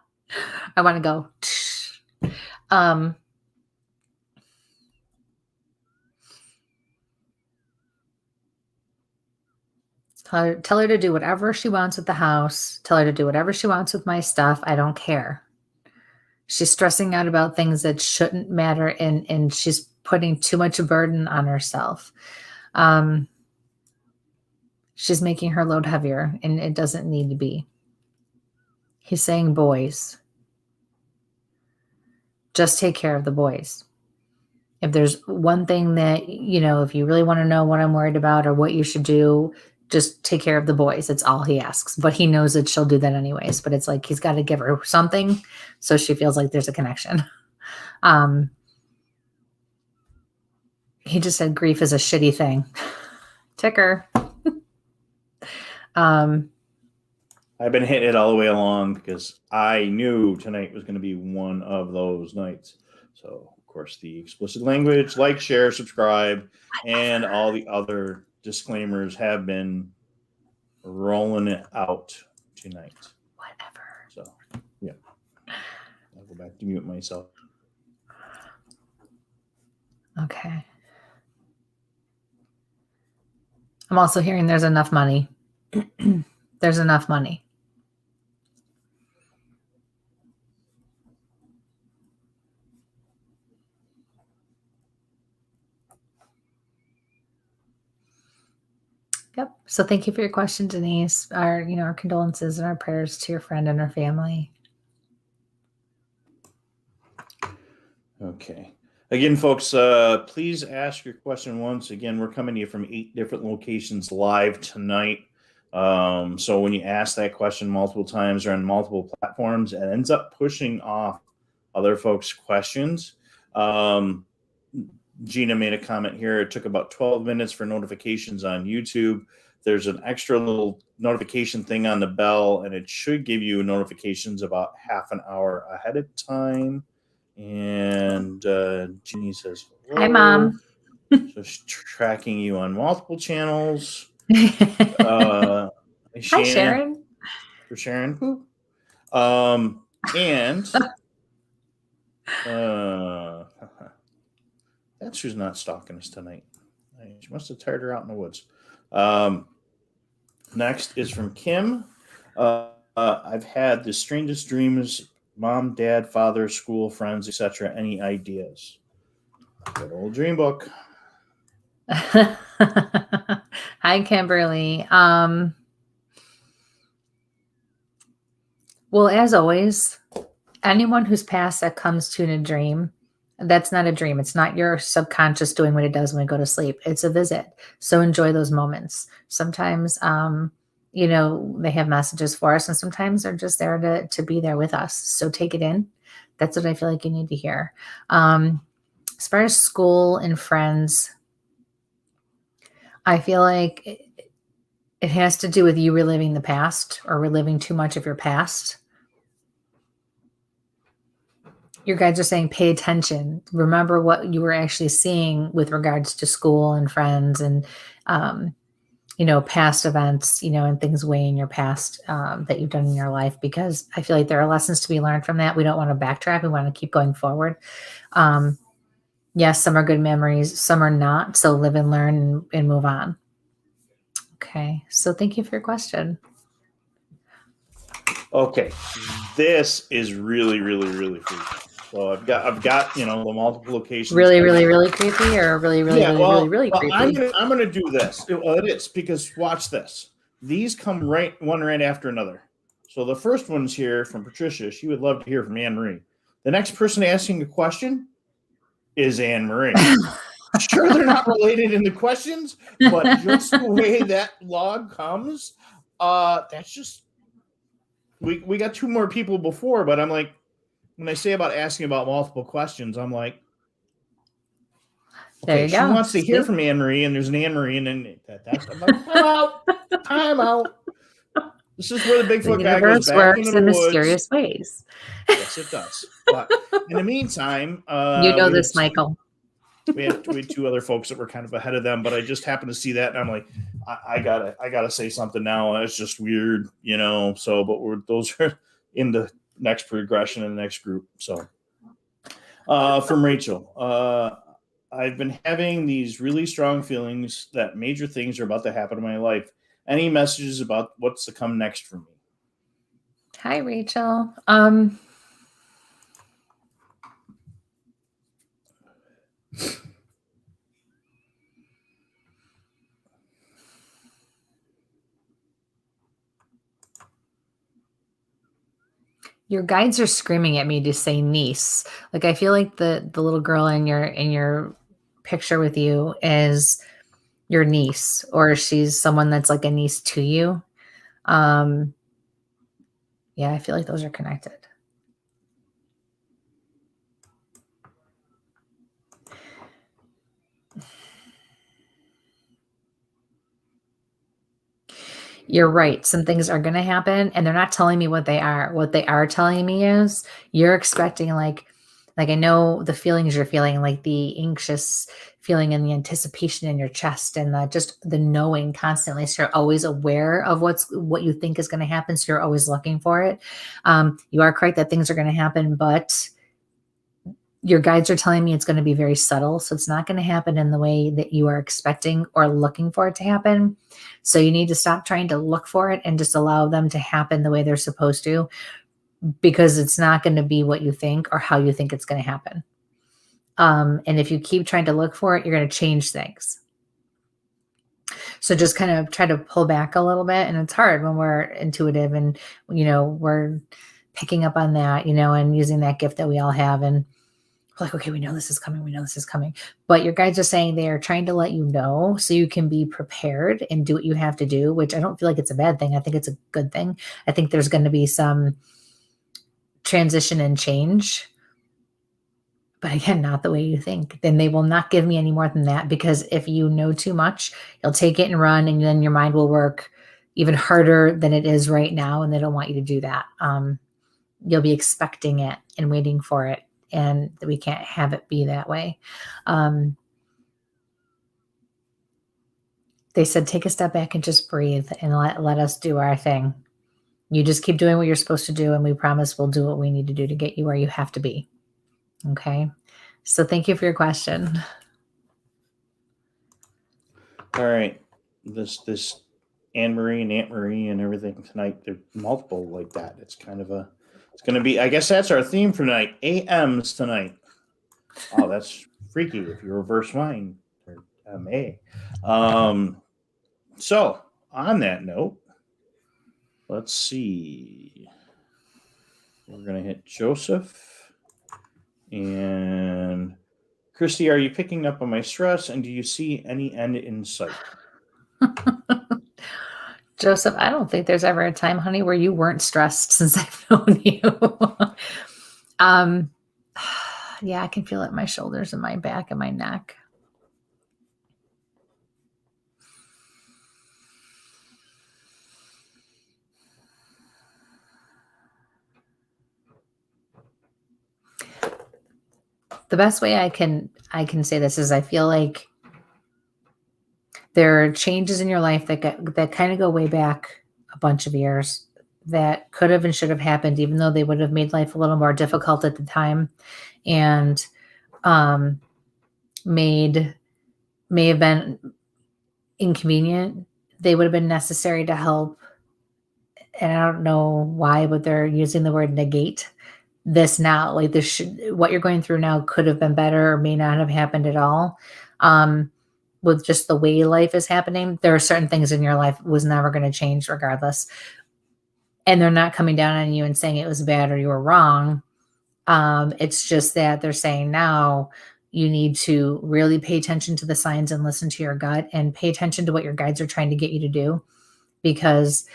S2: I want to go. Tell her to do whatever she wants with the house. Tell her to do whatever she wants with my stuff. I don't care. She's stressing out about things that shouldn't matter, and she's putting too much burden on herself. She's making her load heavier, and it doesn't need to be. He's saying, boys, just take care of the boys. If there's one thing that, if you really want to know what I'm worried about or what you should do, just take care of the boys. It's all he asks. But he knows that she'll do that anyways. But it's like he's got to give her something so she feels like there's a connection. He just said grief is a shitty thing. Ticker.
S3: I've been hitting it all the way along because I knew tonight was going to be one of those nights. So, of course, the explicit language, like, share, subscribe, and all the other disclaimers have been rolling it out tonight.
S2: Whatever.
S3: So, yeah. I'll go back to mute myself.
S2: Okay. I'm also hearing there's enough money. There's enough money. Yep. So thank you for your question, Denise. Our condolences and our prayers to your friend and her family.
S3: Okay. Again, folks, please ask your question once. Again, we're coming to you from 8 different locations live tonight. So when you ask that question multiple times or on multiple platforms, it ends up pushing off other folks' questions. Gina made a comment here. It took about 12 minutes for notifications on YouTube. There's an extra little notification thing on the bell, and it should give you notifications about half an hour ahead of time. And Jeannie says, hello.
S2: Hi, Mom.
S3: So she's tracking you on multiple channels.
S2: Hi, Sharon.
S3: For Sharon. And that's who's not stalking us tonight. She must have tired her out in the woods. Next is from Kim. I've had the strangest dreams. Mom, dad, father, school, friends, etc. Any ideas? Good old dream book.
S2: Hi, Kimberly. Well, as always, anyone who's passed that comes to you in a dream, that's not a dream. It's not your subconscious doing what it does when we go to sleep. It's a visit. So enjoy those moments. Sometimes, they have messages for us, and sometimes they're just there to be there with us. So take it in. That's what I feel like you need to hear. As far as school and friends, I feel like it has to do with you reliving the past or reliving too much of your past. Your guides are saying, pay attention. Remember what you were actually seeing with regards to school and friends and, past events, and things way in your past that you've done in your life, because I feel like there are lessons to be learned from that. We don't want to backtrack. We want to keep going forward. Yes, some are good memories, some are not. So live and learn and move on. Okay. So thank you for your question.
S3: Okay. This is really, really, really freaky. So I've got the multiple locations.
S2: Really, really, really creepy, or really, really, really creepy.
S3: I'm gonna do this. Well, it is, because watch this. These come one right after another. So the first one's here from Patricia. She would love to hear from Anne Marie. The next person asking a question is Anne Marie. Sure, they're not related in the questions, but just the way that log comes, that's just we got 2 more people before, but I'm like, when I say about asking about multiple questions, I'm like, okay,
S2: there you
S3: she
S2: go.
S3: wants to hear from Anne Marie, and there's an Anne Marie, and then that's I'm like, time out. This is where the Bigfoot guy goes back
S2: works
S3: into the
S2: in
S3: woods.
S2: mysterious ways.
S3: Yes, it does. But in the meantime,
S2: this, Michael.
S3: We had 2 other folks that were kind of ahead of them, but I just happened to see that, and I'm like, I gotta say something now. It's just weird, So, but those are in the next progression in the next group. So, from Rachel, I've been having these really strong feelings that major things are about to happen in my life. Any messages about what's to come next for me?
S2: Hi, Rachel. Your guides are screaming at me to say niece. Like, I feel like the little girl in your picture with you is your niece, or she's someone that's like a niece to you. Yeah, I feel like those are connected. You're right. Some things are going to happen, and they're not telling me what they are. What they are telling me is you're expecting like I know the feelings you're feeling, like the anxious feeling and the anticipation in your chest and the knowing constantly. So you're always aware of what you think is going to happen. So you're always looking for it. You are correct that things are going to happen, but your guides are telling me it's going to be very subtle. So it's not going to happen in the way that you are expecting or looking for it to happen. So you need to stop trying to look for it and just allow them to happen the way they're supposed to, because it's not going to be what you think or how you think it's going to happen. And if you keep trying to look for it, you're going to change things. So just kind of try to pull back a little bit. And it's hard when we're intuitive and, we're picking up on that, and using that gift that we all have. And like, okay, we know this is coming. We know this is coming. But your guides are saying they are trying to let you know so you can be prepared and do what you have to do, which I don't feel like it's a bad thing. I think it's a good thing. I think there's going to be some transition and change. But again, not the way you think. Then they will not give me any more than that, because if you know too much, you'll take it and run, and then your mind will work even harder than it is right now. And they don't want you to do that. You'll be expecting it and waiting for it. And we can't have it be that way. They said, take a step back and just breathe and let us do our thing. You just keep doing what you're supposed to do. And we promise we'll do what we need to do to get you where you have to be. Okay. So thank you for your question.
S3: All right. This Anne-Marie and Aunt Marie and everything tonight, they're multiple like that. It's going to be, I guess that's our theme for tonight. AMs tonight. Oh, that's freaky if you reverse mine. Or MA. So on that note, let's see. We're going to hit Joseph. And Kristie, are you picking up on my stress? And do you see any end in sight?
S2: Joseph, I don't think there's ever a time, honey, where you weren't stressed since I've known you. Yeah, I can feel it in my shoulders and my back and my neck. The best way I can say this is I feel like there are changes in your life that kind of go way back a bunch of years that could have and should have happened, even though they would have made life a little more difficult at the time, and may have been inconvenient. They would have been necessary to help. And I don't know why, but they're using the word negate this now. Like this, what you're going through now could have been better or may not have happened at all. With just the way life is happening, there are certain things in your life was never going to change regardless. And they're not coming down on you and saying it was bad or you were wrong. It's just that they're saying now you need to really pay attention to the signs and listen to your gut and pay attention to what your guides are trying to get you to do. Because,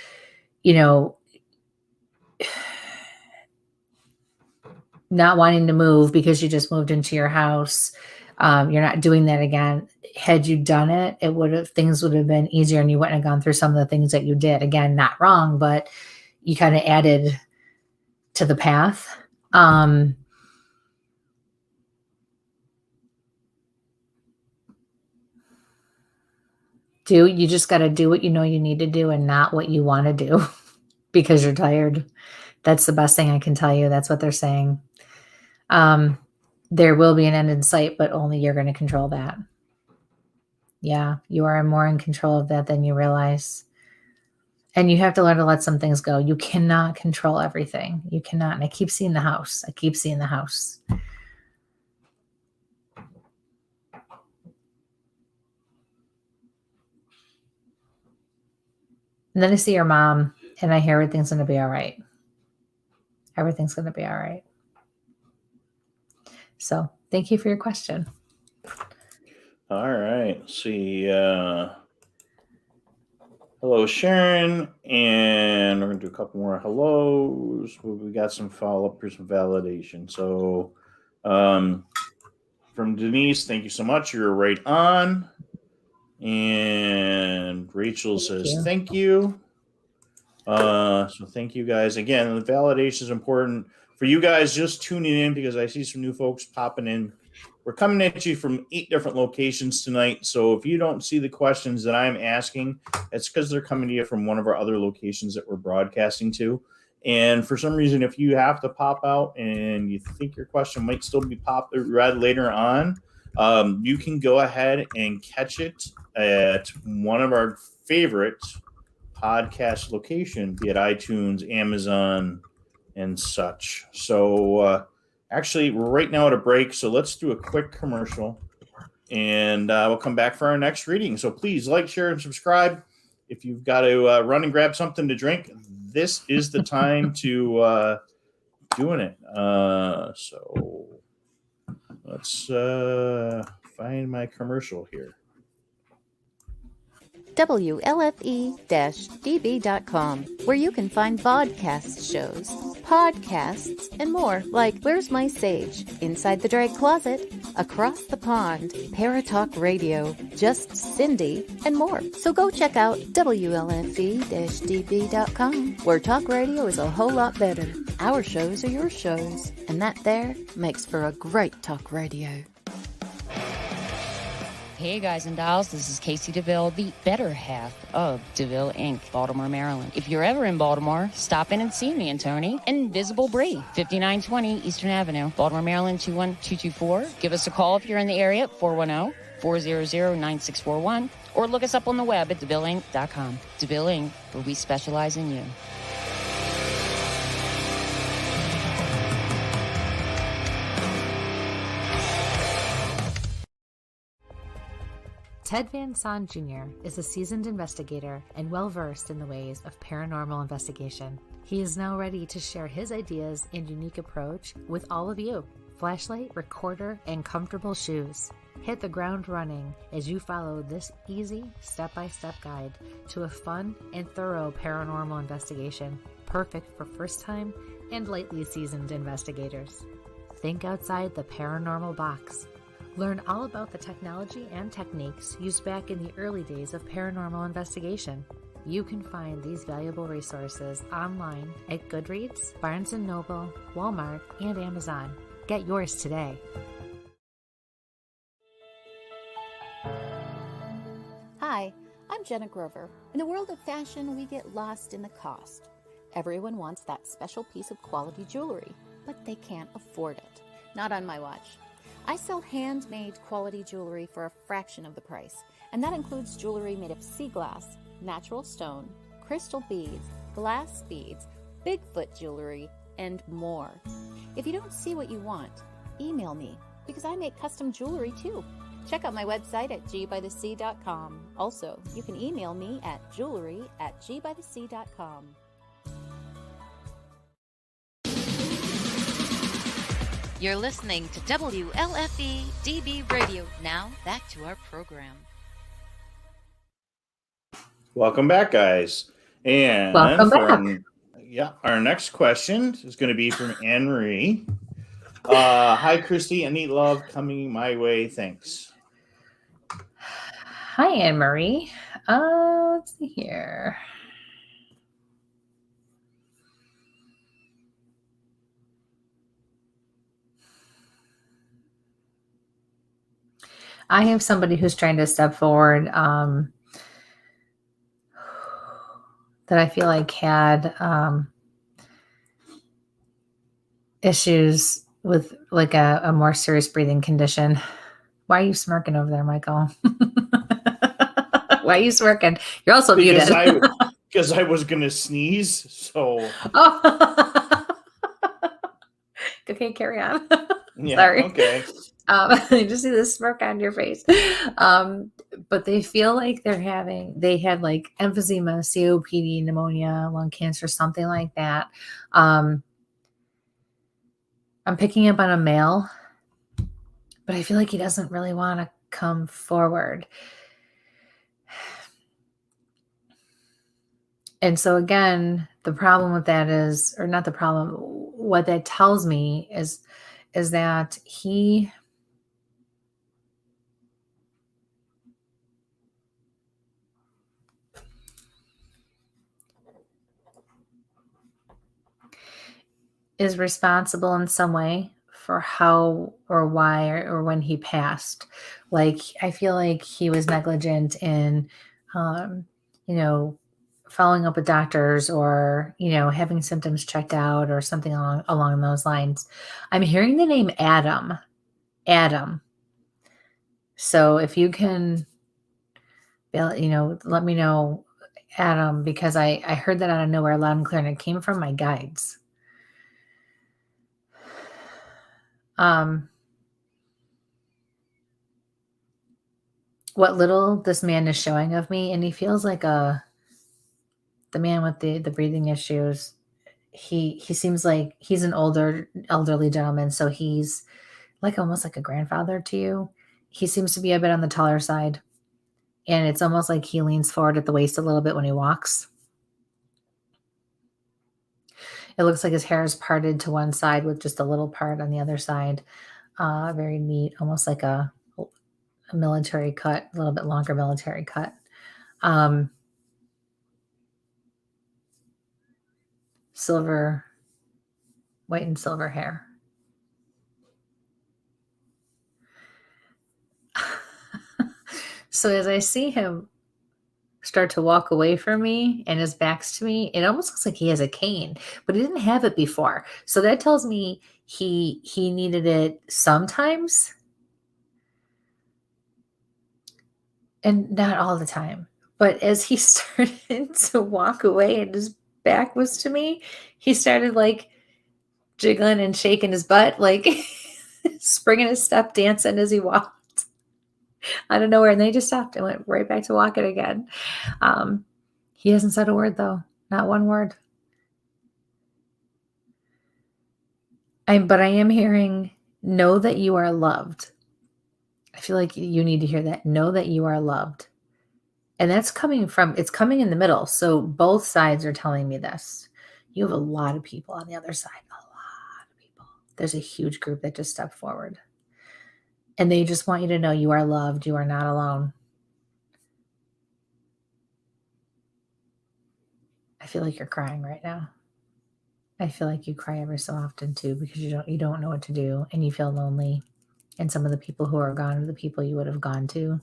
S2: not wanting to move because you just moved into your house, you're not doing that again. Had you done it, things would have been easier and you wouldn't have gone through some of the things that you did. Again, not wrong, but you kind of added to the path. You just got to do what you know you need to do and not what you want to do because you're tired. That's the best thing I can tell you. That's what they're saying. There will be an end in sight, but only you're going to control that. Yeah, you are more in control of that than you realize. And you have to learn to let some things go. You cannot control everything. You cannot. And I keep seeing the house. And then I see your mom and I hear everything's going to be all right. Everything's going to be all right. So thank you for your question.
S3: All right. Let's see. Hello, Sharon. And we're going to do a couple more hellos. We got some follow-up for some validation. So from Denise, thank you so much. You're right on. And Rachel says, thank you. So thank you guys again. The validation is important for you guys just tuning in because I see some new folks popping in. We're coming at you from 8 different locations tonight. So if you don't see the questions that I'm asking, it's because they're coming to you from one of our other locations that we're broadcasting to. And for some reason, if you have to pop out and you think your question might still be read later on, you can go ahead and catch it at one of our favorite podcast location, be it iTunes, Amazon, and such. So actually, we're right now at a break, so let's do a quick commercial, and we'll come back for our next reading. So please like, share, and subscribe. If you've got to run and grab something to drink, this is the time to doing it. So let's find my commercial here.
S4: WLFE-DB.com, where you can find vodcast shows, podcasts, and more like Where's My Sage, Inside the Drag Closet, Across the Pond, Paratalk Radio, Just Cindy, and more. So go check out WLFE-DB.com, where talk radio is a whole lot better. Our shows are your shows, and that there makes for a great talk radio.
S5: Hey guys and dolls, this is Casey DeVille, the better half of DeVille Inc., Baltimore, Maryland. If you're ever in Baltimore, stop in and see me and Tony. Invisible Brie, 5920 Eastern Avenue, Baltimore, Maryland, 21224. Give us a call if you're in the area at 410-400-9641, or look us up on the web at DeVilleInc.com. DeVille Inc., where we specialize in you.
S2: Ted Van Son Jr. is a seasoned investigator and well-versed in the ways of paranormal investigation. He is now ready to share his ideas and unique approach with all of you. Flashlight, recorder, and comfortable shoes. Hit the ground running as you follow this easy step-by-step guide to a fun and thorough paranormal investigation, perfect for first-time and lightly seasoned investigators. Think outside the paranormal box. Learn all about the technology and techniques used back in the early days of paranormal investigation. You can find these valuable resources online at Goodreads, Barnes & Noble, Walmart, and Amazon. Get yours today.
S4: Hi, I'm Jenna Grover. In the world of fashion, we get lost in the cost. Everyone wants that special piece of quality jewelry, but they can't afford it. Not on my watch. I sell handmade quality jewelry for a fraction of the price, and that includes jewelry made of sea glass, natural stone, crystal beads, glass beads, Bigfoot jewelry, and more. If you don't see what you want, email me, because I make custom jewelry too. Check out my website at gbythesea.com. Also, you can email me at jewelry@gbythesea.com.
S1: You're listening to WLFE DB Radio. Now, back to our program.
S3: Welcome back, guys. And
S2: Welcome back.
S3: Our nenext question is going to be from Anne Marie. Hi, Kristie. Any love coming my way? Thanks.
S2: Hi, Anne Marie. Let's see here. I have somebody who's trying to step forward that I feel like had issues with like a more serious breathing condition. Why are you smirking over there, Michael? Why are you smirking? You're also muted.
S3: Because I was going to sneeze, so...
S2: Oh. Okay, carry on.
S3: Yeah,
S2: sorry.
S3: Okay.
S2: I just see this smirk on your face. But they feel like they had like emphysema, COPD, pneumonia, lung cancer, something like that. I'm picking up on a male, but I feel like he doesn't really want to come forward. And so again, the problem with that is, or not the problem, what that tells me is that he is responsible in some way for how or why or when he passed. Like, I feel like he was negligent in, um, you know, following up with doctors or, having symptoms checked out or something along those lines. I'm hearing the name Adam. Adam. So if you can, let me know, Adam, because I heard that out of nowhere loud and clear, and it came from my guides. What little this man is showing of me, and he feels like the man with the breathing issues. He seems like he's an elderly gentleman, so he's like almost like a grandfather to you. He seems to be a bit on the taller side, and it's almost like he leans forward at the waist a little bit when he walks. It looks like his hair is parted to one side with just a little part on the other side. Very neat, almost like a military cut, a little bit longer military cut. Silver, white and silver hair. So as I see him start to walk away from me and his back's to me, it almost looks like he has a cane, but he didn't have it before. So that tells me he needed it sometimes and not all the time. But as he started to walk away and his back was to me, he started like jiggling and shaking his butt, like springing his step, dancing as he walked out of nowhere. And then he just stopped and went right back to walking again. He hasn't said a word though, not one word. But I am hearing, know that you are loved. I feel like you need to hear that. Know that you are loved. And it's coming in the middle. So both sides are telling me this. You have a lot of people on the other side. A lot of people. There's a huge group that just stepped forward. And they just want you to know you are loved. You are not alone. I feel like you're crying right now. I feel like you cry every so often too, because you don't know what to do and you feel lonely. And some of the people who are gone are the people you would have gone to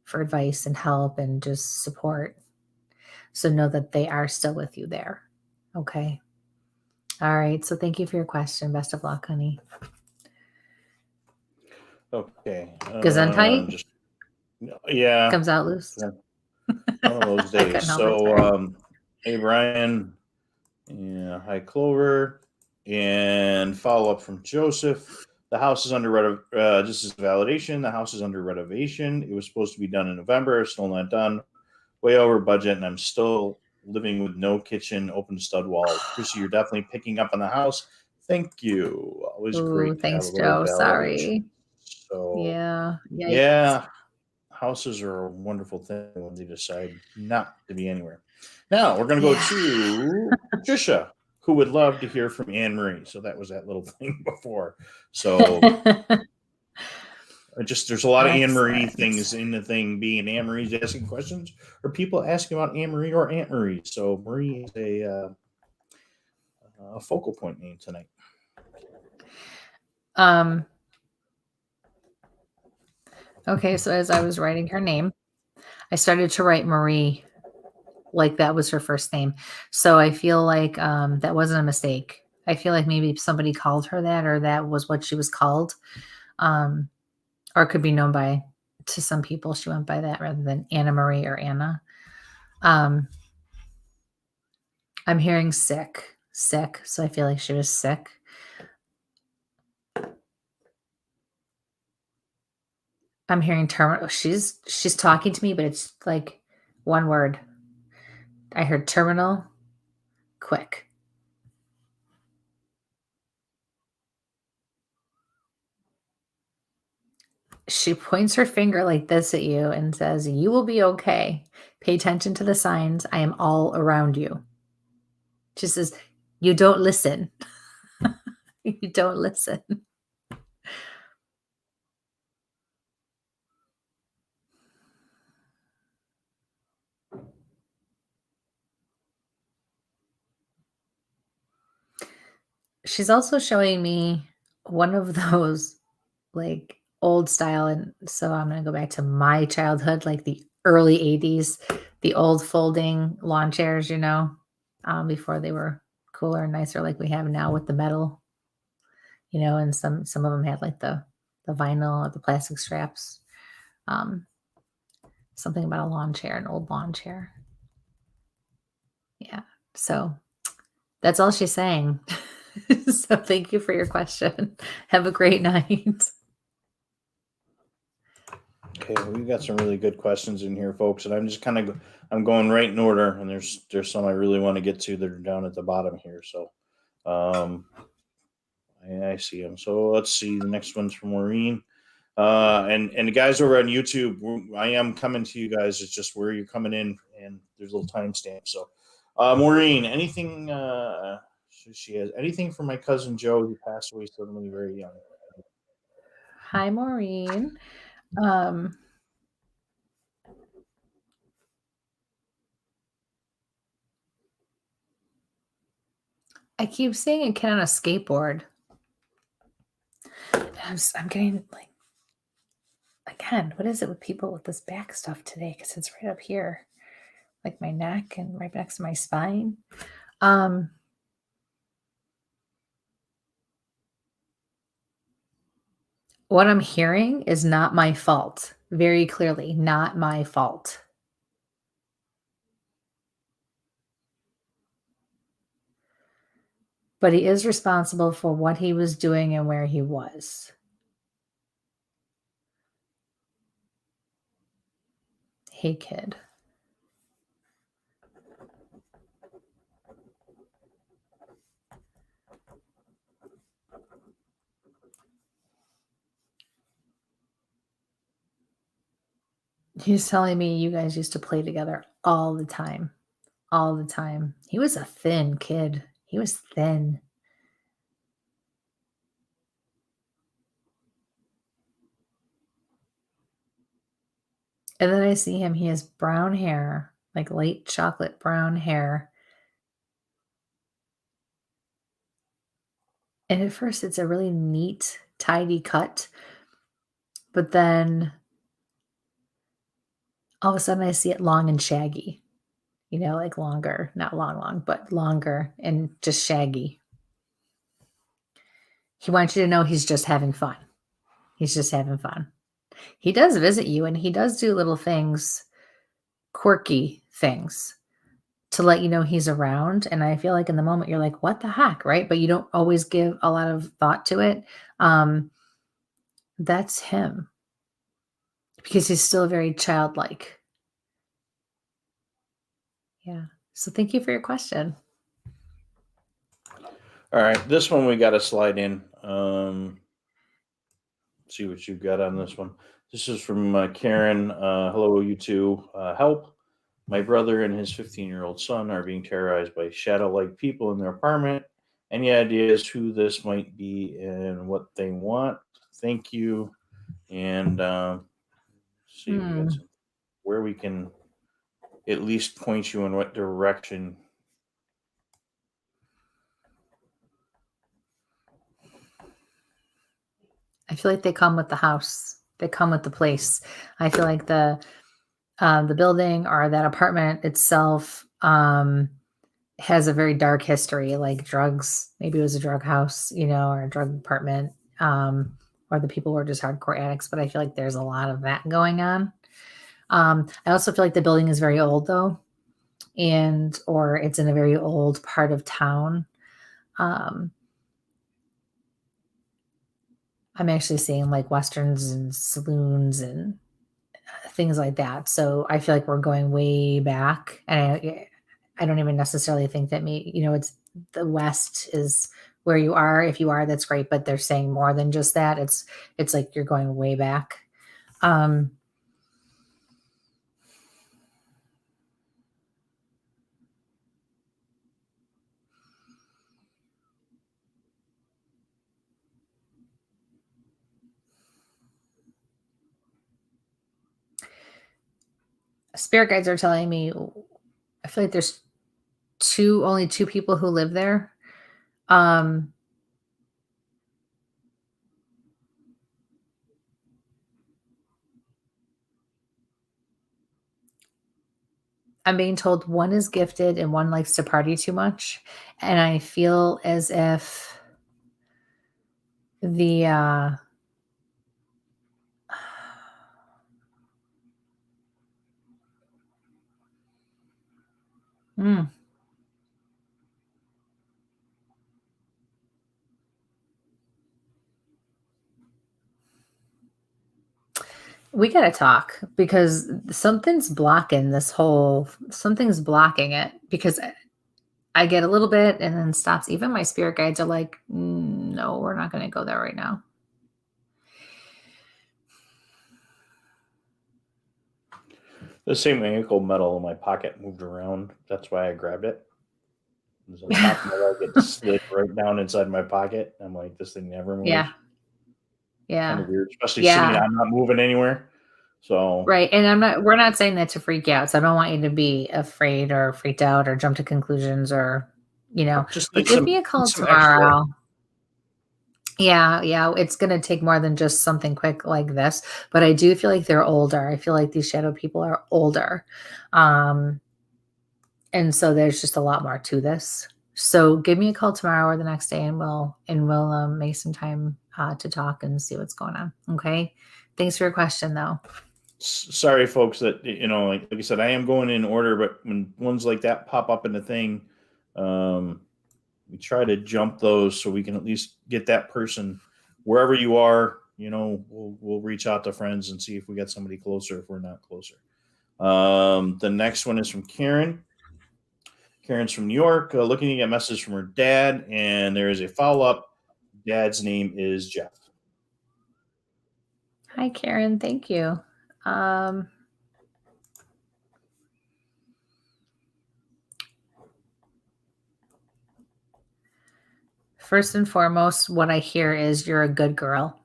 S2: for advice and help and just support. So know that they are still with you there. Okay. All right. So thank you for your question. Best of luck, honey.
S3: Okay.
S2: Gesundheit?
S3: Yeah.
S2: Comes out loose.
S3: One of those
S2: I couldn't
S3: days.
S2: help it,
S3: So,
S2: sorry.
S3: hey, Brian. Yeah. Hi, Clover. And follow up from Joseph. The house is under just as validation. The house is under renovation. It was supposed to be done in November. Still not done. Way over budget, and I'm still living with no kitchen, open stud wall. Kristie, you're definitely picking up on the house. Thank you. Always
S2: Ooh,
S3: great to
S2: thanks,
S3: have a little
S2: Joe.
S3: validation.
S2: Sorry.
S3: So,
S2: Yeah. Yikes.
S3: yeah, houses are a wonderful thing when they decide not to be anywhere. Now we're going to go to Trisha, who would love to hear from Anne Marie. So that was that little thing before. So there's a lot of Anne Marie things in the thing, being Anne Marie's asking questions or people asking about Anne Marie or Aunt Marie. So Marie is a focal point name tonight.
S2: Okay, so as I was writing her name, I started to write Marie like that was her first name. So I feel like that wasn't a mistake. I feel like maybe somebody called her that, or that was what she was called. Or it could be known to some people, she went by that rather than Anna Marie or Anna. I'm hearing sick. So I feel like she was sick. I'm hearing terminal. She's talking to me, but it's like one word. I heard terminal, quick. She points her finger like this at you and says, "You will be okay. Pay attention to the signs. I am all around you." She says, "You don't listen." You don't listen. She's also showing me one of those like old style, and so I'm gonna go back to my childhood, like the early 80s, the old folding lawn chairs, before they were cooler and nicer like we have now with the metal, and some of them had like the vinyl or the plastic straps. Um, something about a lawn chair, an old lawn chair. Yeah. So that's all she's saying. So thank you for your question. Have a great night.
S3: Okay, we've got some really good questions in here, folks, and I'm just I'm going right in order, and there's some I really want to get to that are down at the bottom here. So, I see them. So let's see. The next one's from Maureen, and the guys over on YouTube. I am coming to you guys. It's just where you're coming in, and there's a little timestamp. So, Maureen, anything? She has anything for my cousin Joe, who passed away suddenly very young.
S2: Hi, Maureen. I keep seeing a kid on a skateboard. I'm getting like, again, what is it with people with this back stuff today? Because it's right up here, like my neck and right next to my spine. What I'm hearing is not my fault. Very clearly, not my fault. But he is responsible for what he was doing and where he was. Hey, kid. He's telling me you guys used to play together all the time. All the time. He was a thin kid. He was thin. And then I see him. He has brown hair, like light chocolate brown hair. And at first, it's a really neat, tidy cut. But then all of a sudden, I see it long and shaggy. Like longer, not long, but longer and just shaggy. He wants you to know he's just having fun. He's just having fun. He does visit you and he does do little things, quirky things to let you know he's around. And I feel like in the moment you're like, what the heck, right? But you don't always give a lot of thought to it. That's him because he's still very childlike. Yeah. So thank you for your question.
S3: All right, this one we got to slide in. See what you got on this one. This is from Karen. Hello, you two. Help. My brother and his 15-year-old son are being terrorized by shadow-like people in their apartment. Any ideas who this might be and what they want? Thank you. And see if we got some, where we can at least point you in what direction.
S2: I feel like they come with the house. They come with the place. I feel like the building or that apartment itself has a very dark history, like drugs. Maybe it was a drug house, or a drug apartment, or the people were just hardcore addicts. But I feel like there's a lot of that going on. I also feel like the building is very old, though, or it's in a very old part of town. I'm actually seeing like westerns and saloons and things like that. So I feel like we're going way back, and I don't even necessarily think that it's the West is where you are. If you are, that's great. But they're saying more than just that. It's like you're going way back. Spirit guides are telling me, I feel like there's only two people who live there. I'm being told one is gifted and one likes to party too much. And I feel as if the we got to talk because something's blocking it because I get a little bit and then stops. Even my spirit guides are like, no, we're not going to go there right now.
S3: The same ankle metal in my pocket moved around. That's why I grabbed it. There's a top metal that slid right down inside my pocket. I'm like, this thing never moves.
S2: Yeah. Yeah.
S3: Kind of weird, especially sitting. I'm not moving anywhere. So
S2: right. And we're not saying that to freak you out. So I don't want you to be afraid or freaked out or jump to conclusions or, just like give me a call tomorrow. Extra. Yeah. It's going to take more than just something quick like this, but I do feel like they're older. I feel like these shadow people are older. And so there's just a lot more to this. So give me a call tomorrow or the next day and we'll make some time to talk and see what's going on. Okay. Thanks for your question though.
S3: Sorry folks that, like I said, I am going in order, but when ones like that pop up in the thing, we try to jump those so we can at least get that person wherever you are. We'll reach out to friends and see if we got somebody closer, if we're not closer. The next one is from Karen. Karen's from New York, looking to get a message from her dad, and there is a follow-up. Dad's name is Jeff.
S2: Hi, Karen. Thank you. First and foremost, what I hear is you're a good girl.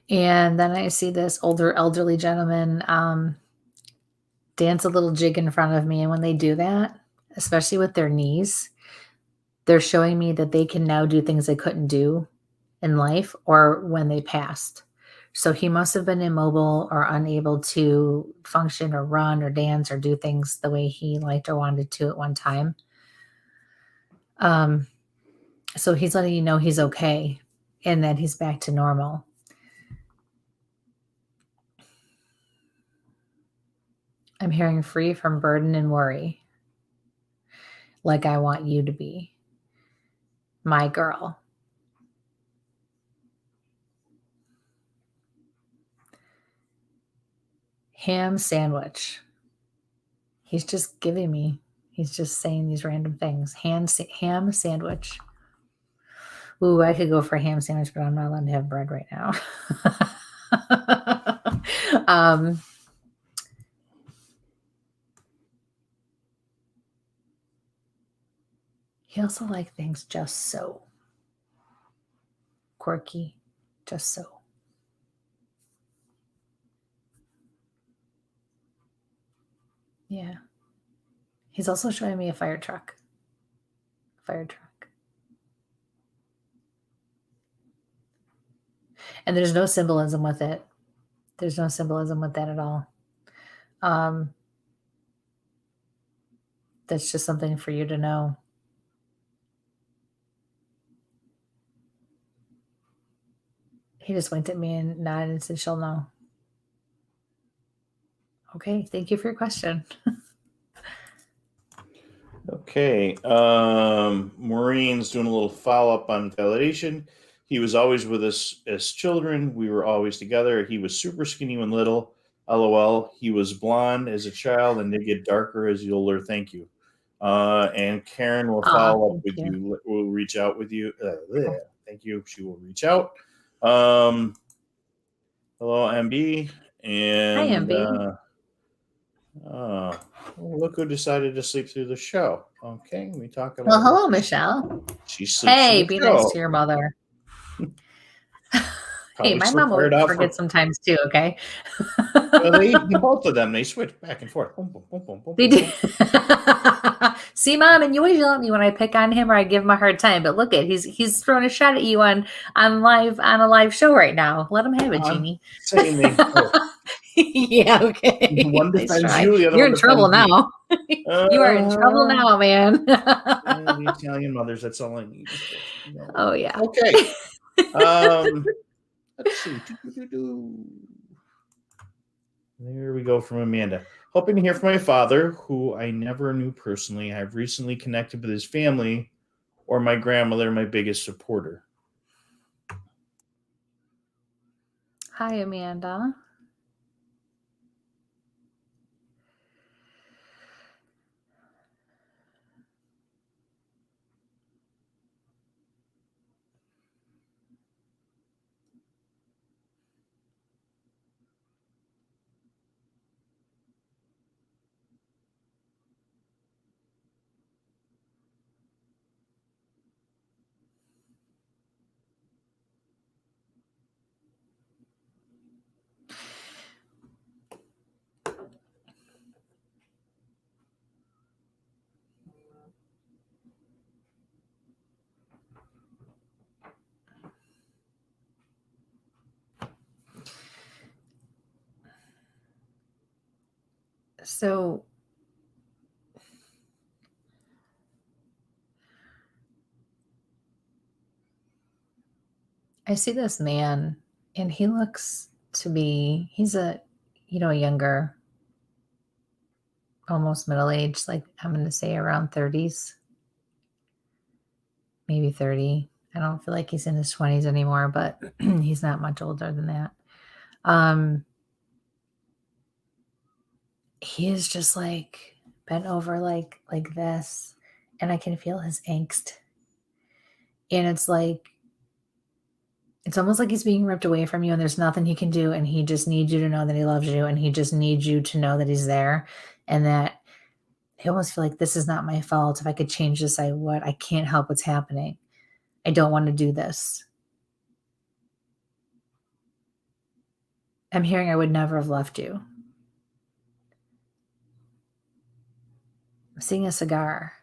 S2: And then I see this older elderly gentleman dance a little jig in front of me. And when they do that, especially with their knees, they're showing me that they can now do things they couldn't do in life or when they passed. So he must have been immobile or unable to function or run or dance or do things the way he liked or wanted to at one time. So he's letting you know he's okay and that he's back to normal. I'm hearing free from burden and worry. Like I want you to be my girl. Ham sandwich. He's just giving me, he's just saying these random things. Ham sandwich. Ooh, I could go for a ham sandwich, but I'm not allowed to have bread right now. He also likes things just so. Quirky, just so. Yeah. He's also showing me a fire truck. And there's no symbolism with it. There's no symbolism with that at all. That's just something for you to know. He just winked at me and nodded and said, she'll know. Okay, thank you for your question.
S3: Okay. Maureen's doing a little follow-up on validation. He was always with us as children. We were always together. He was super skinny when little. LOL. He was blonde as a child and they get darker as you older. Thank you. And Karen will follow up with you. We'll reach out with you. Thank you. She will reach out. Hello, MB. And
S2: hi, MB.
S3: Look who decided to sleep through the show. Okay, we talk about.
S2: Well, hello, Michelle.
S3: She sleeps.
S2: Hey, be nice to your mother. Hey, my mom will forget sometimes too. Okay.
S3: Both of them, they switch back and forth. Boom, boom, boom, boom, boom,
S2: they do. See, Mom, and you always yell at me when I pick on him or I give him a hard time. But look he's throwing a shot at you on a live show right now. Let him have it, Jeannie. Yeah, okay.
S3: One
S2: Nice
S3: defends
S2: try.
S3: you, the other
S2: You're
S3: one
S2: in trouble
S3: defends me.
S2: now. You are in trouble now, man.
S3: The Italian mothers, that's all I need. Is just,
S2: Oh, yeah.
S3: Okay. Let's see. There we go from Amanda. Hoping to hear from my father, who I never knew personally. I've recently connected with his family, or my grandmother, my biggest supporter.
S2: Hi, Amanda. So I see this man, and he looks to be, he's a younger, almost middle-aged, like I'm going to say around 30s, maybe 30. I don't feel like he's in his 20s anymore, but he's not much older than that. He is just like bent over like this, and I can feel his angst. And it's almost like he's being ripped away from you, and there's nothing he can do, and he just needs you to know that he loves you, and he just needs you to know that he's there, and that I almost feel like this is not my fault. If I could change this, I would. I can't help what's happening. I don't want to do this. I'm hearing I would never have left you. I'm seeing a cigar.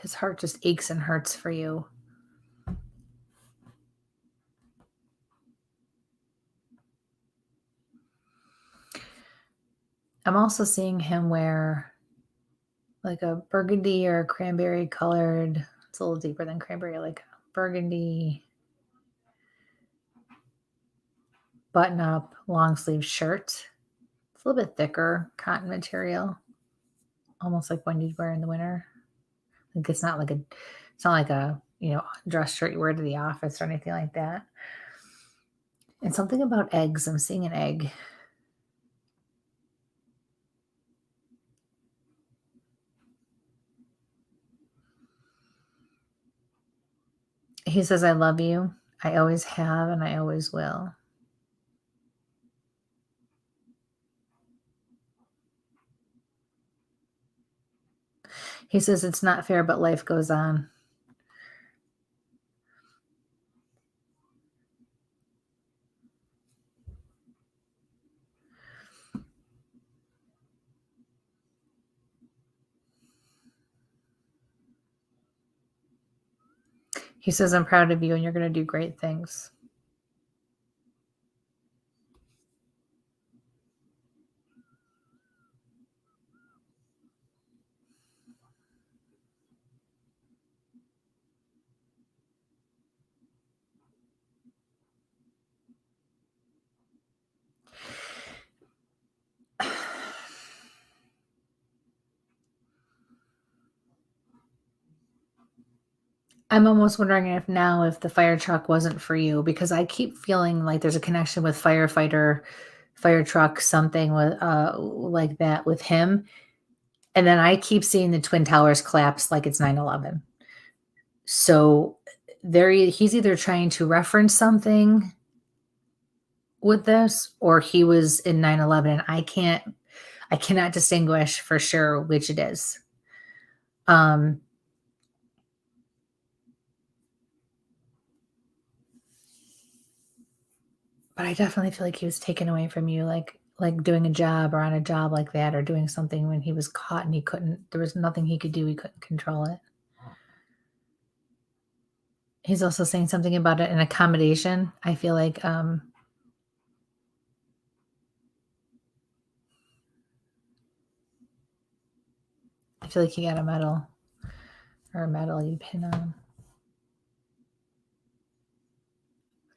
S2: His heart just aches and hurts for you. I'm also seeing him wear like a burgundy or cranberry colored, it's a little deeper than cranberry, like burgundy button up long sleeve shirt. It's a little bit thicker cotton material, almost like one you'd wear in the winter. Like it's not like a dress shirt you wear to the office or anything like that. And something about eggs. I'm seeing an egg. He says, I love you. I always have, and I always will. He says, it's not fair, but life goes on. He says, I'm proud of you, and you're going to do great things. I'm almost wondering if the fire truck wasn't for you, because I keep feeling like there's a connection with firefighter, fire truck, something with like that with him. And then I keep seeing the Twin Towers collapse like it's 9/11. So he's either trying to reference something with this, or he was in 9/11, and I cannot distinguish for sure which it is. But I definitely feel like he was taken away from you, like like doing a job or on a job like that, or doing something when he was caught and there was nothing he could do. He couldn't control it. He's also saying something about an accommodation. I feel like, I feel like he got a medal or a medal you pin on.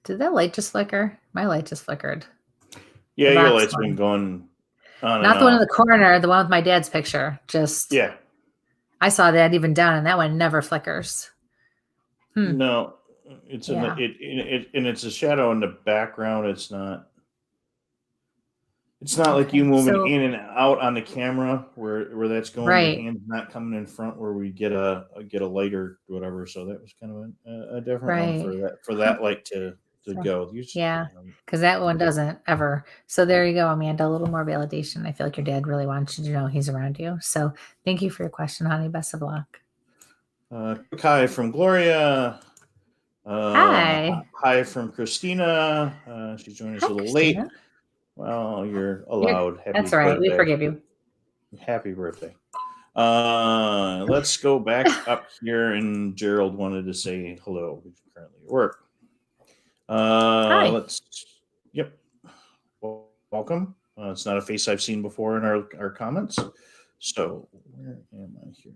S2: Did that light just flicker? My light just flickered.
S3: Yeah,
S2: The
S3: your
S2: box
S3: light's
S2: one.
S3: been going on
S2: Not
S3: and
S2: the one in
S3: off.
S2: the corner, the one with my dad's picture. Just,
S3: Yeah.
S2: I saw that even down, and that one never flickers.
S3: No, it's
S2: Yeah.
S3: and it's a shadow in the background. It's not like you moving in and out on the camera where that's going.
S2: Right.
S3: The hand's not coming in front where we get a light or whatever. So that was kind of a different one for that light to go.
S2: Yeah, because that one doesn't ever. So there you go, Amanda. A little more validation. I feel like your dad really wants you to know he's around you. So thank you for your question, honey. Best of luck.
S3: Hi from Gloria. Hi from Christina. She's joining us a little
S2: Christina.
S3: late. Well, you're allowed.
S2: That's all right. We forgive you.
S3: Happy birthday. Let's go back up here, and Gerald wanted to say hello. He's currently at work.
S2: Hi.
S3: Yep. Welcome. It's not a face I've seen before in our comments. So where am I here?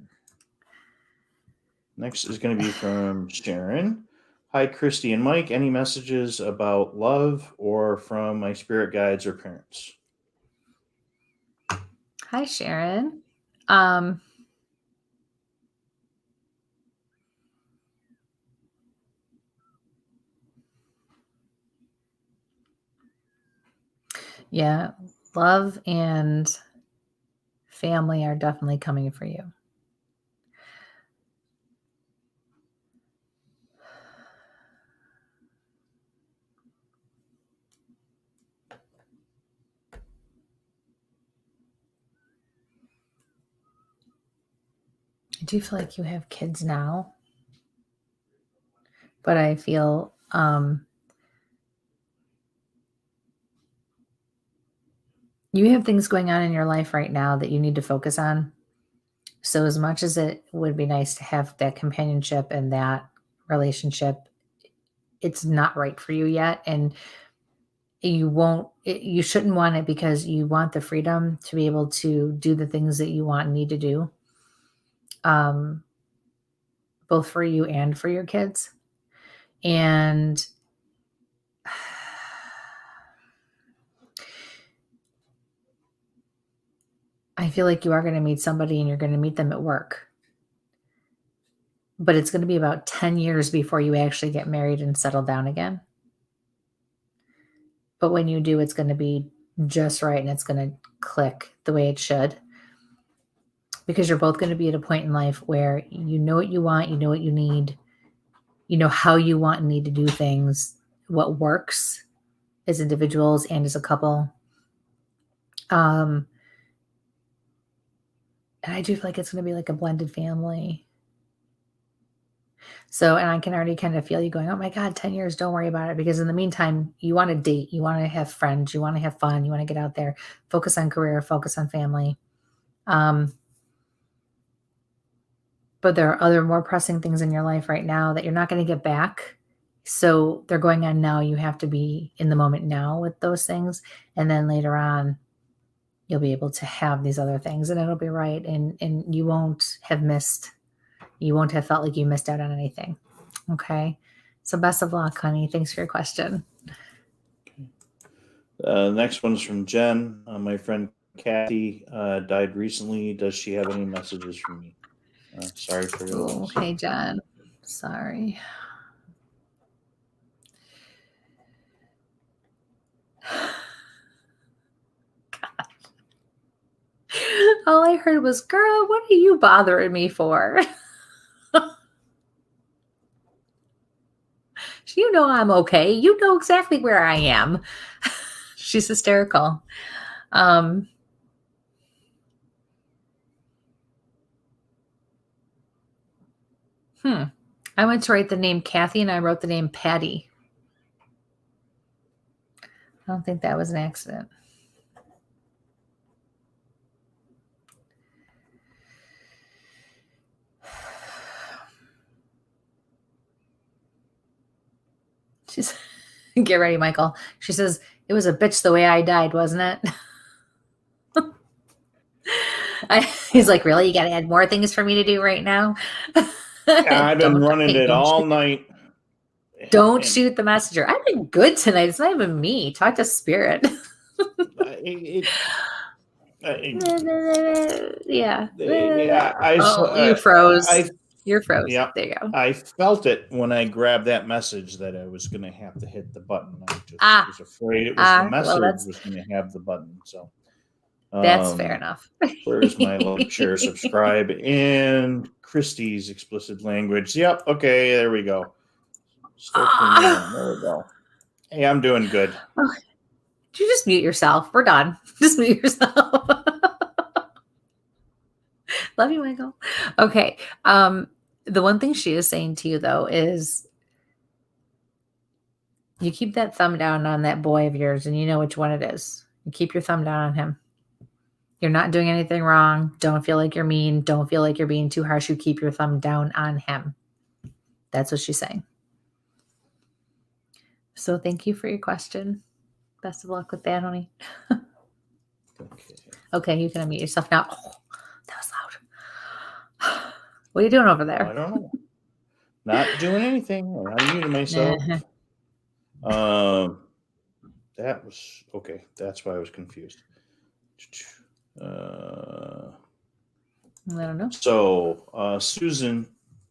S3: Next is going to be from Sharon. Hi, Kristie and Mike. Any messages about love or from my spirit guides or parents?
S2: Hi, Sharon. Yeah, love and family are definitely coming for you. I do feel like you have kids now, but I feel you have things going on in your life right now that you need to focus on. So as much as it would be nice to have that companionship and that relationship, it's not right for you yet. And you shouldn't want it because you want the freedom to be able to do the things that you want and need to do. Both for you and for your kids. And I feel like you are going to meet somebody and you're going to meet them at work. But it's going to be about 10 years before you actually get married and settle down again. But when you do, it's going to be just right and it's going to click the way it should. Because you're both going to be at a point in life where you know what you want, you know what you need, you know how you want and need to do things, what works as individuals and as a couple. And I do feel like it's going to be like a blended family. So, and I can already kind of feel you going, oh my God, 10 years, don't worry about it. Because in the meantime, you want to date, you want to have friends, you want to have fun, you want to get out there, focus on career, focus on family. But there are other more pressing things in your life right now that you're not going to get back. So they're going on now. You have to be in the moment now with those things. And then later on, you'll be able to have these other things and it'll be right. And you won't have felt like you missed out on anything. Okay. So best of luck, honey. Thanks for your question.
S3: Next one's from Jen. My friend Kathy died recently. Does she have any messages for me? Sorry for your loss.
S2: Okay, Jen. Sorry. God. All I heard was, girl, what are you bothering me for? You know I'm okay. You know exactly where I am. She's hysterical. I went to write the name Kathy and I wrote the name Patty. I don't think that was an accident. She's get ready, Michael. She says, it was a bitch the way I died, wasn't it? He's like, really? You got to add more things for me to do right now?
S3: I've been running it all night.
S2: Don't shoot the messenger. I've been good tonight. It's not even me. Talk to Spirit. Yeah. You froze. You're froze.
S3: Yeah.
S2: There you go.
S3: I felt it when I grabbed that message that I was going to have to hit the button. I just was afraid it was the message was going to have the button. So
S2: that's fair enough.
S3: Where's my like, share, subscribe, and Kristie's explicit language? Yep. Okay. There we go. There we go. Hey, I'm doing good.
S2: Okay. Did you just mute yourself? We're done. Just mute yourself. Love you, Michael. Okay. The one thing she is saying to you, though, is you keep that thumb down on that boy of yours, and you know which one it is. You keep your thumb down on him. You're not doing anything wrong. Don't feel like you're mean. Don't feel like you're being too harsh. You keep your thumb down on him. That's what she's saying. So thank you for your question. Best of luck with that, honey. Okay, you can unmute yourself now. Oh, that was loud. What are you doing over there?
S3: I don't know. Not doing anything. I'm unmuting myself. That was okay. That's why I was confused.
S2: I don't know.
S3: So Susan,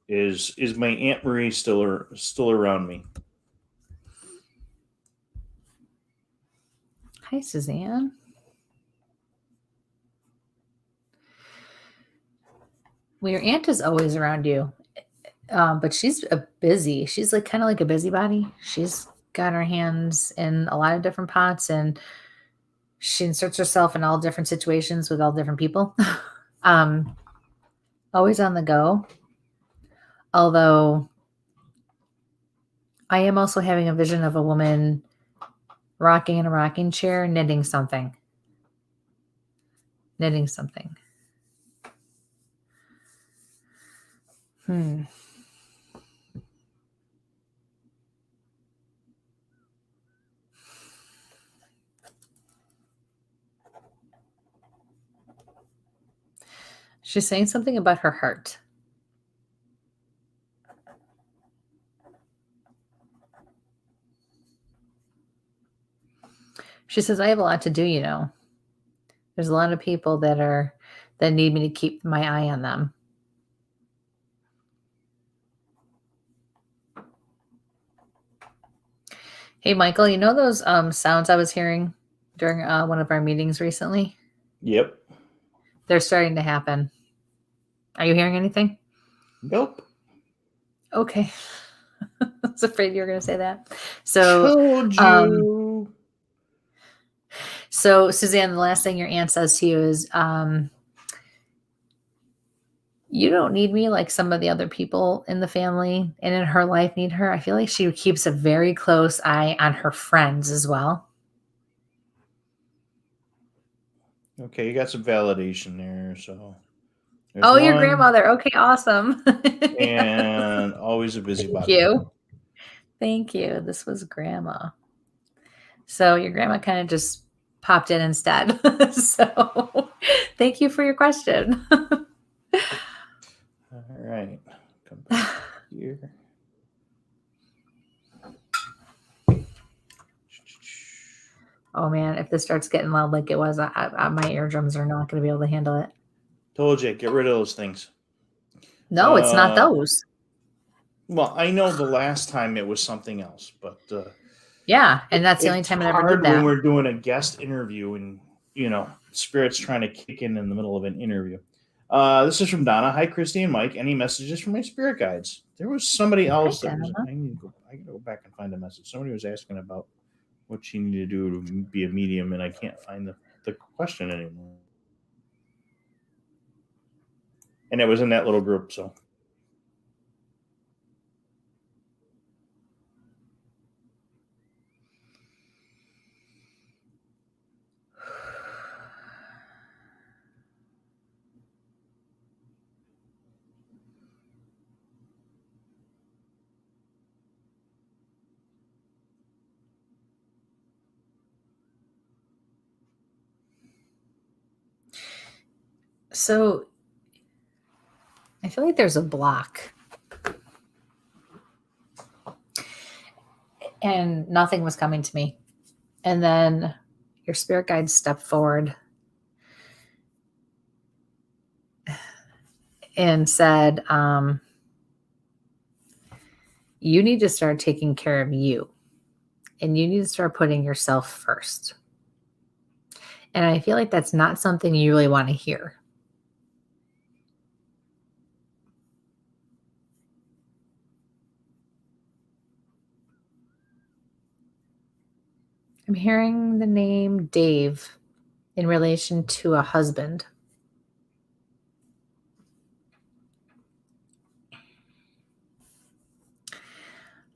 S3: is my Aunt Marie still around me?
S2: Hi, Suzanne. Well, your aunt is always around you, but she's busy. She's like kind of like a busybody. She's got her hands in a lot of different pots, and she inserts herself in all different situations with all different people. Always on the go. Although I am also having a vision of a woman rocking in a rocking chair, knitting something. Knitting something. She's saying something about her heart. She says, I have a lot to do, you know. There's a lot of people that need me to keep my eye on them. Hey, Michael, you know those sounds I was hearing during one of our meetings recently?
S3: Yep.
S2: They're starting to happen. Are you hearing anything?
S3: Nope.
S2: Okay. I was afraid you were going to say that. So,
S3: told you.
S2: So, Suzanne, the last thing your aunt says to you is, you don't need me like some of the other people in the family and in her life need her. I feel like she keeps a very close eye on her friends as well.
S3: Okay, you got some validation there. So,
S2: your grandmother. Okay, awesome.
S3: And always a busybody.
S2: Thank you. Thank you. This was Grandma. So your grandma kind of just popped in instead. So thank you for your question.
S3: All right. Come back here.
S2: Oh man, if this starts getting loud like it was, my eardrums are not going to be able to handle it.
S3: Told you, get rid of those things.
S2: No, it's not those.
S3: Well, I know the last time it was something else, but
S2: yeah, and that's the only time I ever did that.
S3: When we're doing a guest interview and Spirit's trying to kick in the middle of an interview. This is from Donna. Hi, Kristie and Mike. Any messages from my spirit guides? There was somebody else I gotta go back and find a message. Somebody was asking about what she needed to do to be a medium, and I can't find the question anymore. And it was in that little group, so.
S2: So I feel like there's a block. And nothing was coming to me. And then your spirit guide stepped forward and said, you need to start taking care of you. And you need to start putting yourself first. And I feel like that's not something you really want to hear. I'm hearing the name Dave in relation to a husband.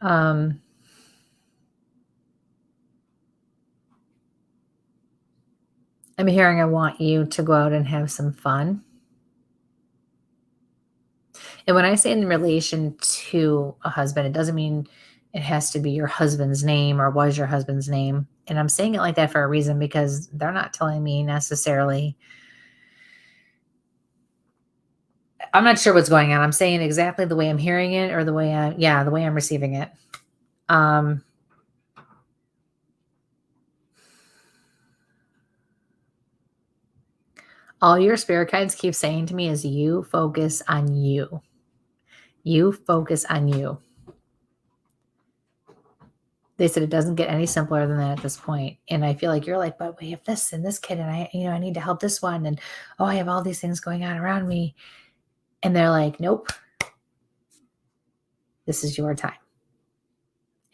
S2: I'm hearing I want you to go out and have some fun. And when I say in relation to a husband, it doesn't mean it has to be your husband's name or was your husband's name. And I'm saying it like that for a reason because they're not telling me necessarily. I'm not sure what's going on. I'm saying exactly the way I'm hearing it or the way I'm receiving it. All your spirit guides keep saying to me is you focus on you. You focus on you. They said it doesn't get any simpler than that at this point. And I feel like you're like, but we have this and this kid and I need to help this one. And I have all these things going on around me. And they're like, nope, this is your time.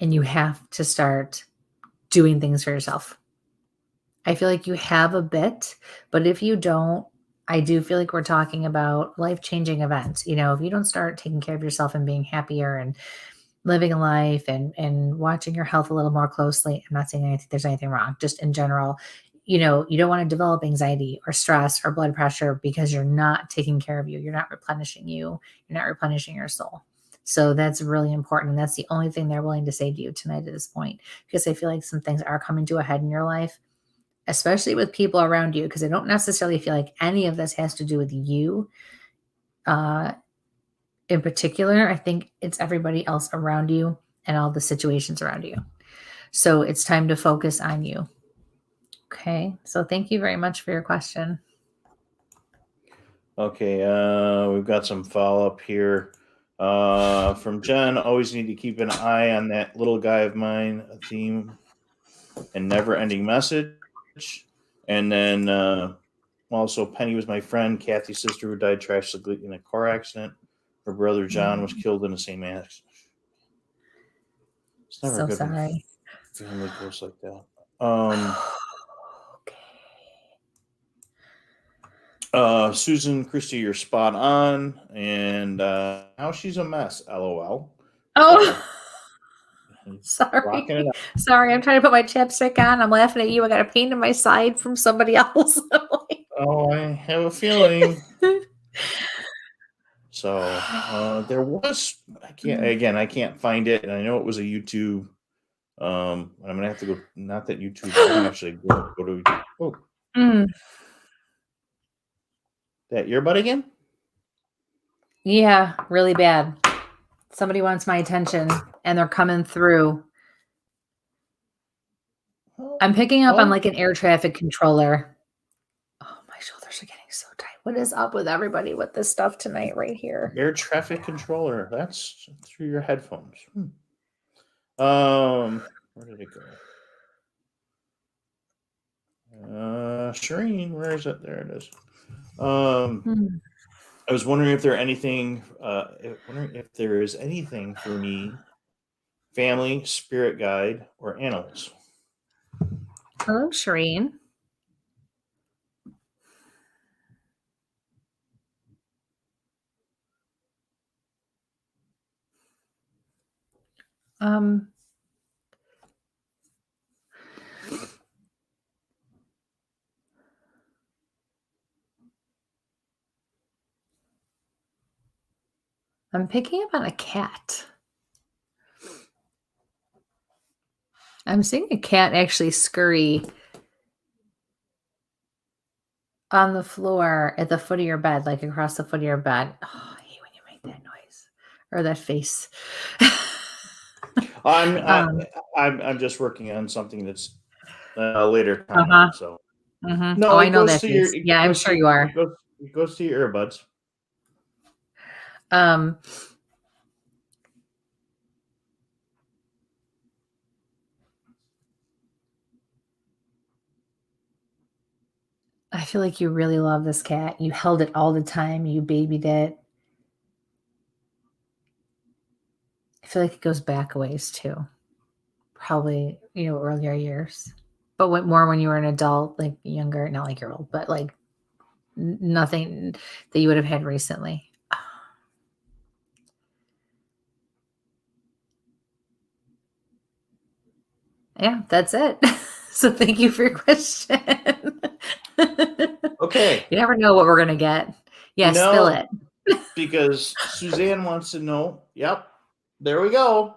S2: And you have to start doing things for yourself. I feel like you have a bit, but if you don't, I do feel like we're talking about life-changing events. If you don't start taking care of yourself and being happier and living a life and watching your health a little more closely. I'm not saying there's anything wrong, just in general, you don't want to develop anxiety or stress or blood pressure because you're not taking care of you. You're not replenishing you. You're not replenishing your soul. So that's really important. And that's the only thing they're willing to say to you tonight at this point, because I feel like some things are coming to a head in your life, especially with people around you, because I don't necessarily feel like any of this has to do with you. In particular, I think it's everybody else around you and all the situations around you. So it's time to focus on you. Okay. So thank you very much for your question.
S3: Okay. We've got some follow-up here from Jen. Always need to keep an eye on that little guy of mine, a theme and never-ending message. And then also, Penny was my friend, Kathy's sister, who died tragically in a car accident. Her brother John was killed in the same accident. It's never
S2: So
S3: good
S2: sorry.
S3: when family goes like that. Susan, Kristie, you're spot on, and now she's a mess. LOL.
S2: Oh,
S3: Rocking
S2: sorry.
S3: it out.
S2: Sorry, I'm trying to put my chapstick on. I'm laughing at you. I got a pain in my side from somebody else.
S3: Oh, I have a feeling. So there was, I can't find it, and I know it was a YouTube. I'm gonna have to go. Not that YouTube. I can actually go to. Oh, that earbud again?
S2: Yeah, really bad. Somebody wants my attention, and they're coming through. I'm picking up on like an air traffic controller. Oh, my shoulders are getting so tight. What is up with everybody with this stuff tonight right here?
S3: Air traffic controller. That's through your headphones. Where did it go? Shireen, where is it? There it is. I was wondering if there if there is anything for me, family, spirit guide, or animals.
S2: Hello, Shireen. I'm picking up on a cat. I'm seeing a cat actually scurry on the floor at the foot of your bed, like across the foot of your bed. Oh, I hate when you make that noise or that face.
S3: I'm just working on something that's later
S2: Uh-huh.
S3: comment. So no,
S2: Oh, I
S3: it
S2: know
S3: goes
S2: that
S3: to your.
S2: face. Yeah, I'm sure you are.
S3: It goes to your earbuds.
S2: I feel like you really love this cat. You held it all the time. You babied it. I feel like it goes back a ways too. Probably, earlier years. But more when you were an adult, like younger, not like you're old, but like nothing that you would have had recently. Yeah, that's it. So thank you for your question.
S3: Okay.
S2: You never know what we're going to get. Yeah, spill it.
S3: Because Suzanne wants to know. Yep. There we go.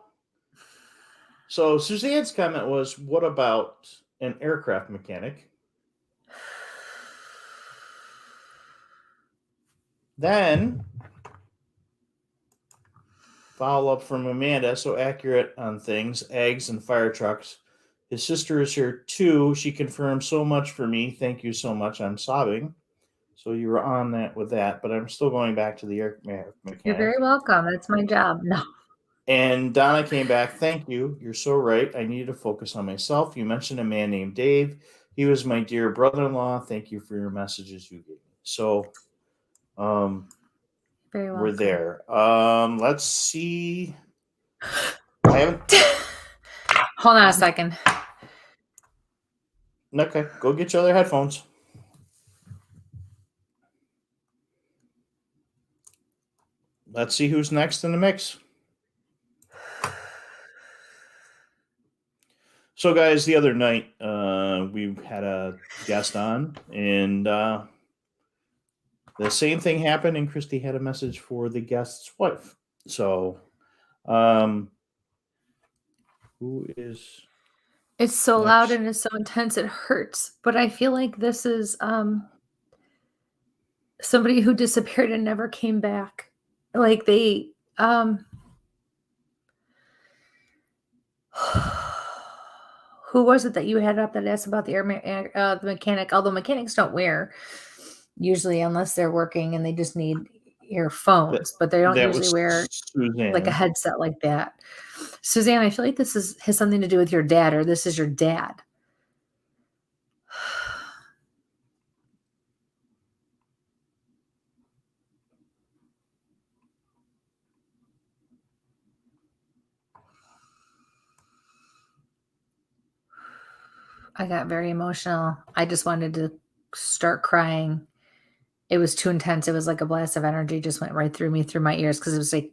S3: So Suzanne's comment was, what about an aircraft mechanic? Then follow up from Amanda, so accurate on things, eggs and fire trucks. His sister is here too. She confirmed so much for me. Thank you so much. I'm sobbing. So you were on that with that, but I'm still going back to the aircraft mechanic.
S2: You're very welcome. That's my job. No.
S3: And Donna came back. Thank you. You're so right. I needed to focus on myself. You mentioned a man named Dave. He was my dear brother-in-law. Thank you for your messages you gave me. So
S2: very welcome.
S3: we're there. Let's see. I haven't.
S2: Hold on a second.
S3: Okay, go get your other headphones. Let's see who's next in the mix. So, guys, the other night we had a guest on, and the same thing happened, and Kristie had a message for the guest's wife. So, who is...
S2: It's so loud and it's so intense, it hurts. But I feel like this is somebody who disappeared and never came back. Like they who was it that you had up that asked about the the mechanic? Although mechanics don't wear usually unless they're working and they just need earphones, but they don't usually wear
S3: Suzanne.
S2: Like a headset like that. Suzanne, I feel like this has something to do with your dad, or this is your dad. I got very emotional. I just wanted to start crying. It was too intense. It was like a blast of energy just went right through me, through my ears, because it was like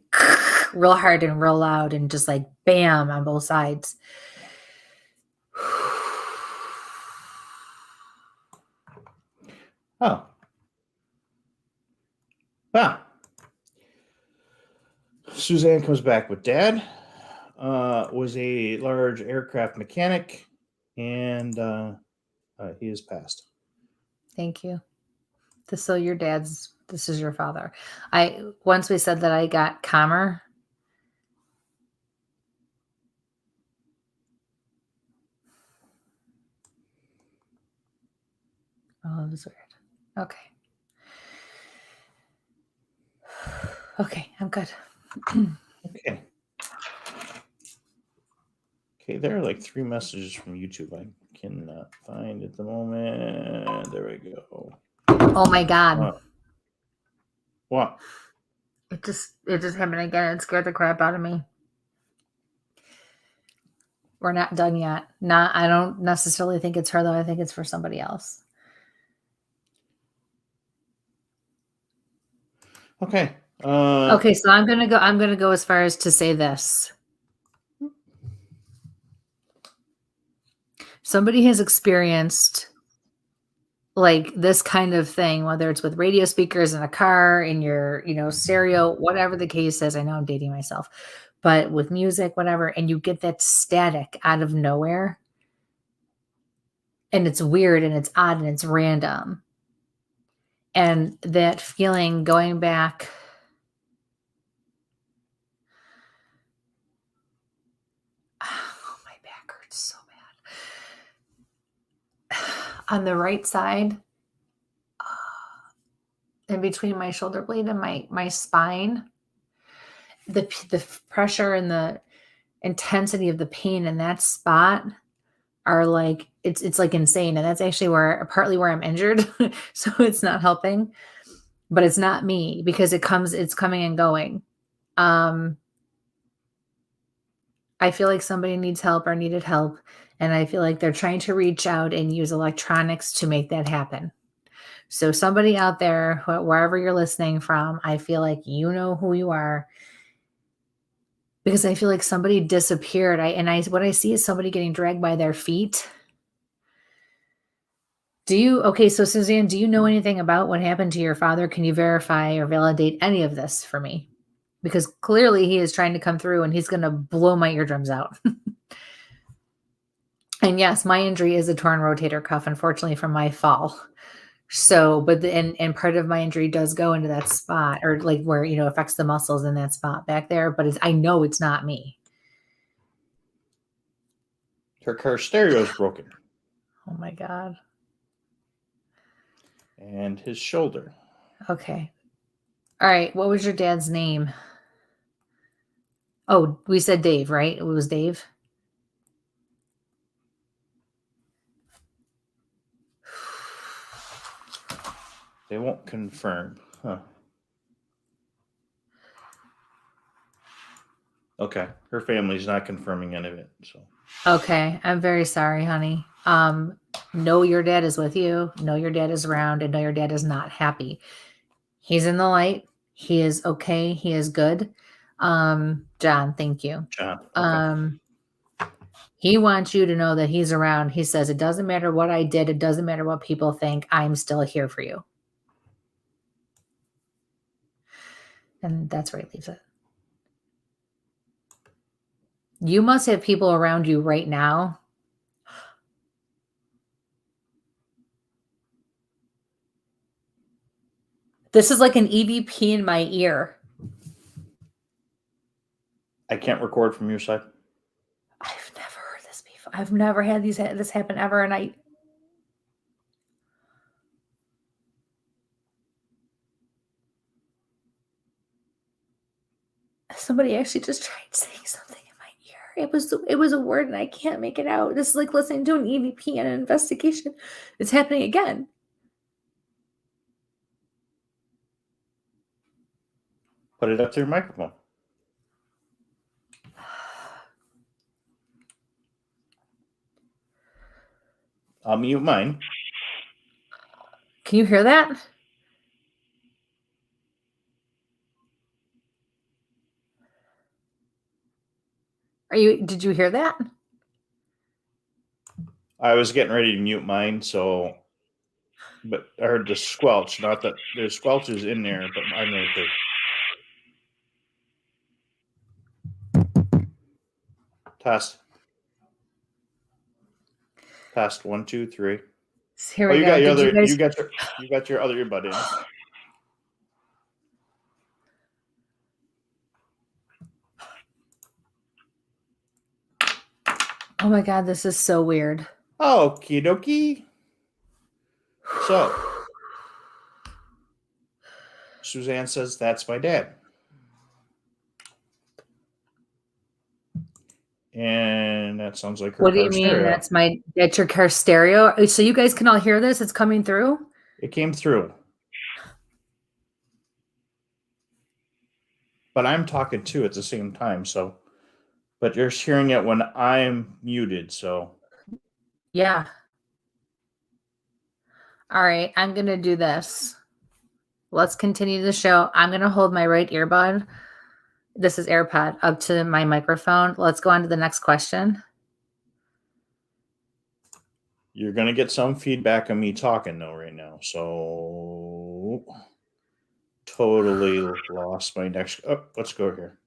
S2: real hard and real loud and just like bam on both sides.
S3: Oh. Wow. Suzanne comes back with dad. Was a large aircraft mechanic, and he has passed.
S2: Thank you. So your dad's, this is your father. Once we said that, I got calmer. Oh, that was weird. Okay. Okay, I'm good.
S3: Okay. Okay, there are like 3 messages from YouTube I cannot find at the moment. There we go.
S2: Oh my God.
S3: What?
S2: It just happened again. It scared the crap out of me. We're not done yet. I don't necessarily think it's her though. I think it's for somebody else.
S3: Okay.
S2: Okay, so I'm gonna go as far as to say this. Somebody has experienced like this kind of thing, whether it's with radio speakers in a car, in your, stereo, whatever the case is. I know I'm dating myself, but with music, whatever, and you get that static out of nowhere. And it's weird and it's odd and it's random. And that feeling going back, oh, my back hurts so bad. On the right side, in between my shoulder blade and my spine, the pressure and the intensity of the pain in that spot are like, it's like insane. And that's actually partly where I'm injured. So it's not helping, but it's not me because it's coming and going. I feel like somebody needs help or needed help. And I feel like they're trying to reach out and use electronics to make that happen. So somebody out there, wherever you're listening from, I feel like you know who you are, because I feel like somebody disappeared. What I see is somebody getting dragged by their feet. So Suzanne, do you know anything about what happened to your father? Can you verify or validate any of this for me? Because clearly he is trying to come through and he's going to blow my eardrums out. And yes, my injury is a torn rotator cuff, unfortunately, from my fall. So, but and part of my injury does go into that spot, or like where, affects the muscles in that spot back there, but I know it's not me.
S3: Her car stereo is broken.
S2: Oh my God.
S3: And his shoulder.
S2: Okay. All right. What was your dad's name? Oh, we said Dave, right? It was Dave.
S3: They won't confirm. Huh. Okay. Her family's not confirming any of it. So.
S2: Okay. I'm very sorry, honey. Know your dad is with you. Know your dad is around, and know your dad is not happy. He's in the light. He is okay. He is good. John, thank you.
S3: John. Okay.
S2: He wants you to know that he's around. He says, it doesn't matter what I did. It doesn't matter what people think. I'm still here for you. And that's where he leaves it. You must have people around you right now. This is like an EVP in my ear.
S3: I can't record from your side.
S2: I've never heard this before. I've never had this happen ever. And somebody actually just tried saying something in my ear. It was a word and I can't make it out. This is like listening to an EVP and an investigation. It's happening again.
S3: Put it up to your microphone. I'll mute mine.
S2: Can you hear that? Did you hear that?
S3: I was getting ready to mute mine, but I heard the squelch. Not that there's squelches in there, but I'm right there. Test. 1, 2, 3.
S2: Here we go.
S3: You got your other earbud in.
S2: Oh my God, this is so weird.
S3: Okie dokie. So, Suzanne says that's my dad. And that sounds like her.
S2: What do you mean?
S3: Stereo.
S2: That's your car stereo? So you guys can all hear this? It's coming through?
S3: It came through. But I'm talking too at the same time, so. But you're hearing it when I'm muted, so.
S2: Yeah. All right, I'm going to do this. Let's continue the show. I'm going to hold my right earbud. This is AirPod up to my microphone. Let's go on to the next question.
S3: You're going to get some feedback on me talking, though, right now. So, totally lost my next. Oh, let's go here.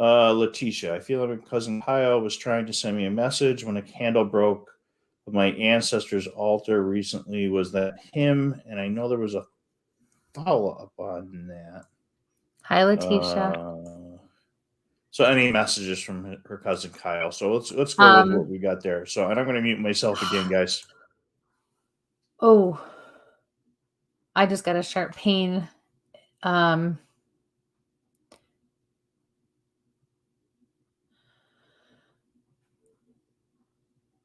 S3: Letitia, I feel like my cousin Kyle was trying to send me a message when a candle broke of my ancestor's altar recently. Was that him? And I know there was a follow up on that.
S2: Hi, Letitia.
S3: So any messages from her cousin Kyle? So let's go with what we got there. So, and I'm going to mute myself again, guys.
S2: Oh, I just got a sharp pain.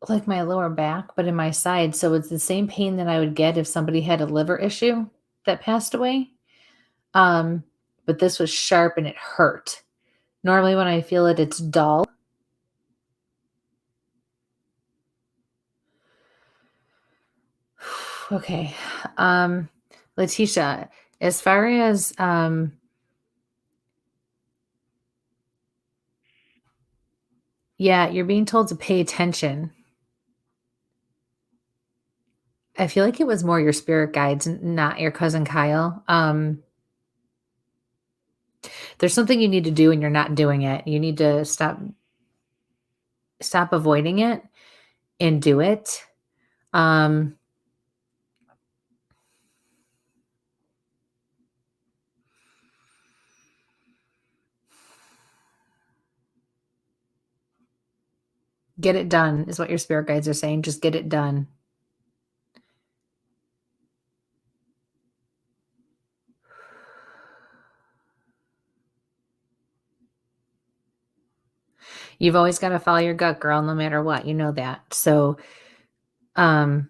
S2: Like my lower back, but in my side. So it's the same pain that I would get if somebody had a liver issue that passed away. But this was sharp and it hurt. Normally when I feel it, it's dull. Okay. Letitia, as far as yeah, you're being told to pay attention. I feel like it was more your spirit guides, not your cousin Kyle. There's something you need to do and you're not doing it. You need to stop avoiding it and do it. Get it done is what your spirit guides are saying. Just get it done. You've always got to follow your gut, girl, no matter what. You know that. So, I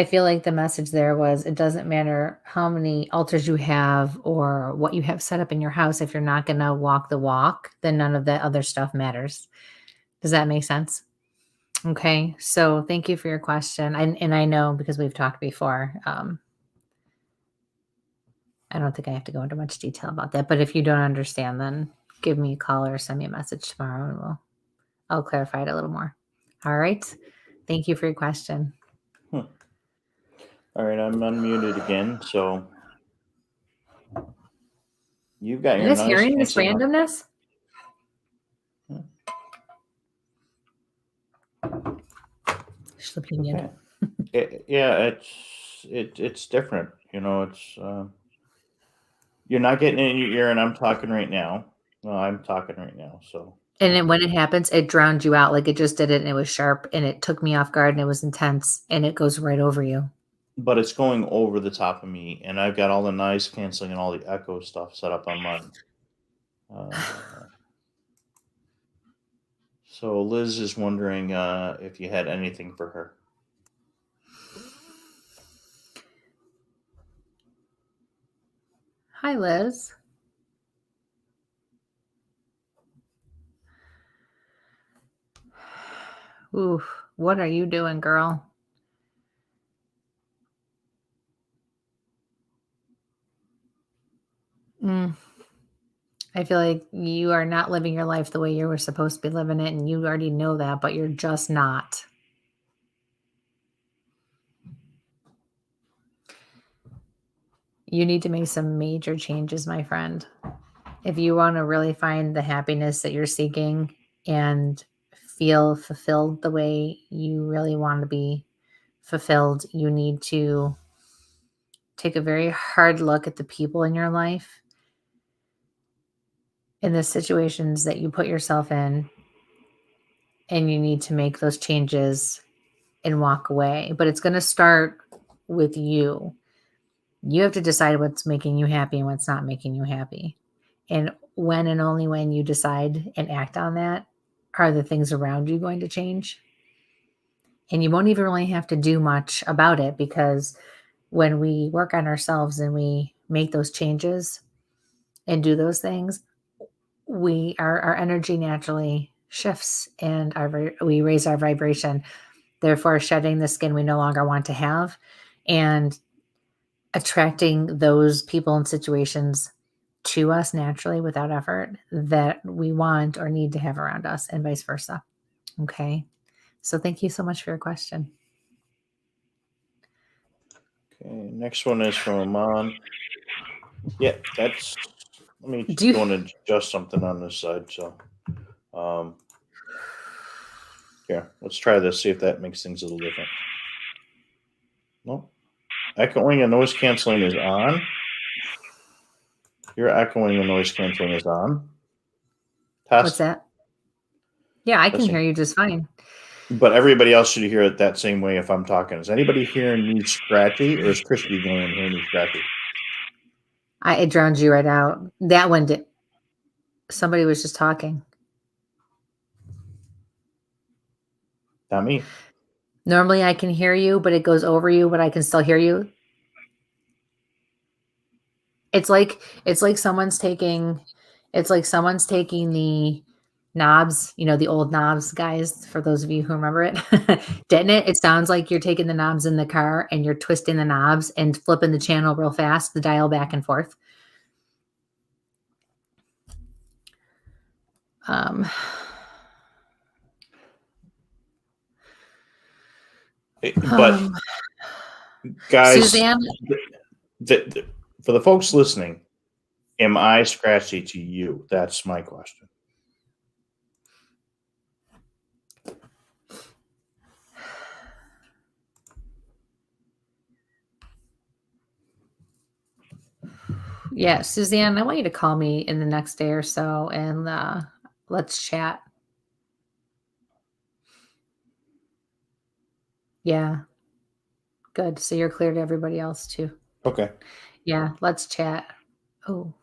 S2: feel like the message there was it doesn't matter how many altars you have or what you have set up in your house. If you're not going to walk the walk, then none of that other stuff matters. Does that make sense? Okay. So thank you for your question. And I know because we've talked before, I don't think I have to go into much detail about that, but if you don't understand, then give me a call or send me a message tomorrow and I'll clarify it a little more. All right. Thank you for your question.
S3: All right, I'm unmuted again. So you've got your
S2: Just
S3: noise
S2: hearing this
S3: canceling.
S2: randomness.
S3: Okay. It's different. You know, it's you're not getting it in your ear, and I'm talking right now. Well, I'm talking right now. So.
S2: And then when it happens, it drowned you out. Like it just did it and it was sharp and it took me off guard and it was intense and it goes right over you.
S3: But it's going over the top of me, and I've got all the noise canceling and all the echo stuff set up on mine. So Liz is wondering if you had anything for her.
S2: Hi, Liz. Ooh, what are you doing, girl? I feel like you are not living your life the way you were supposed to be living it, and you already know that, but you're just not. You need to make some major changes, my friend. If you want to really find the happiness that you're seeking and feel fulfilled the way you really want to be fulfilled, you need to take a very hard look at the people in your life, in the situations that you put yourself in, and you need to make those changes and walk away. But it's going to start with you. You have to decide what's making you happy and what's not making you happy. And when and only when you decide and act on that, are the things around you going to change? And you won't even really have to do much about it, because when we work on ourselves and we make those changes and do those things, our energy naturally shifts and we raise our vibration, therefore shedding the skin we no longer want to have and attracting those people and situations to us naturally without effort that we want or need to have around us, and vice versa. Okay. So thank you so much for your question.
S3: Okay, next one is from Amon. Yeah, that's Let me
S2: Do you-
S3: want to adjust something on this side. So, here, let's try this. See if that makes things a little different. No, echoing and noise canceling is on. Your echoing and noise canceling is on. Test.
S2: What's that? Yeah, I can
S3: Testing.
S2: hear you just fine.
S3: But everybody else should hear it that same way if I'm talking. Is anybody hearing me scratchy, or is Kristie the only one hearing me scratchy?
S2: It drowned you right out. That one did. Somebody was just talking.
S3: Not me.
S2: Normally I can hear you, but it goes over you, but I can still hear you. It's like someone's taking the knobs, the old knobs, guys, for those of you who remember it. Didn't it? It sounds like you're taking the knobs in the car and you're twisting the knobs and flipping the channel real fast, the dial back and forth.
S3: But guys,
S2: Suzanne,
S3: for the folks listening, am I scratchy to you? That's my question.
S2: yeah, Suzanne, I want you to call me in the next day or so and let's chat. Yeah. Good. So you're clear to everybody else too.
S3: Okay.
S2: Yeah, let's chat. Oh.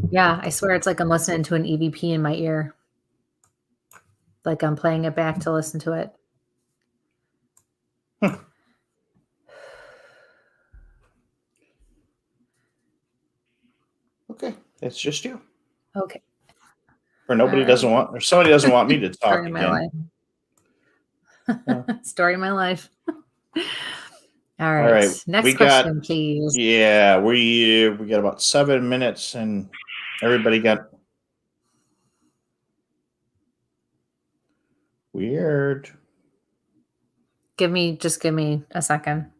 S2: Yeah, I swear it's like I'm listening to an EVP in my ear. Like I'm playing it back to listen to it.
S3: Okay. It's just you.
S2: Okay.
S3: Or nobody doesn't want, or somebody doesn't want me to talk
S2: Story of my
S3: again.
S2: life. Story of my life. All
S3: All
S2: right.
S3: right.
S2: Next question, please.
S3: Yeah, we got about 7 minutes, and everybody got weird.
S2: Give me a second.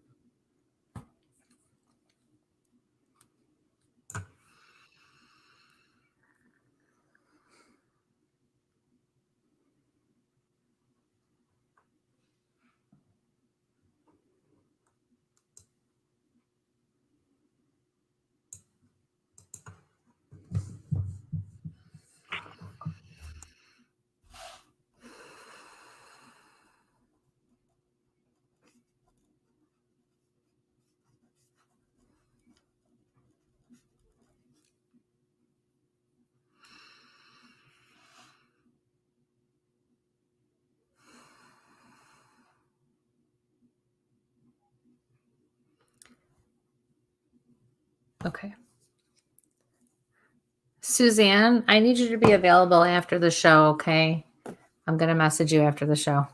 S2: Okay. Suzanne, I need you to be available after the show, okay? I'm going to message you after the show.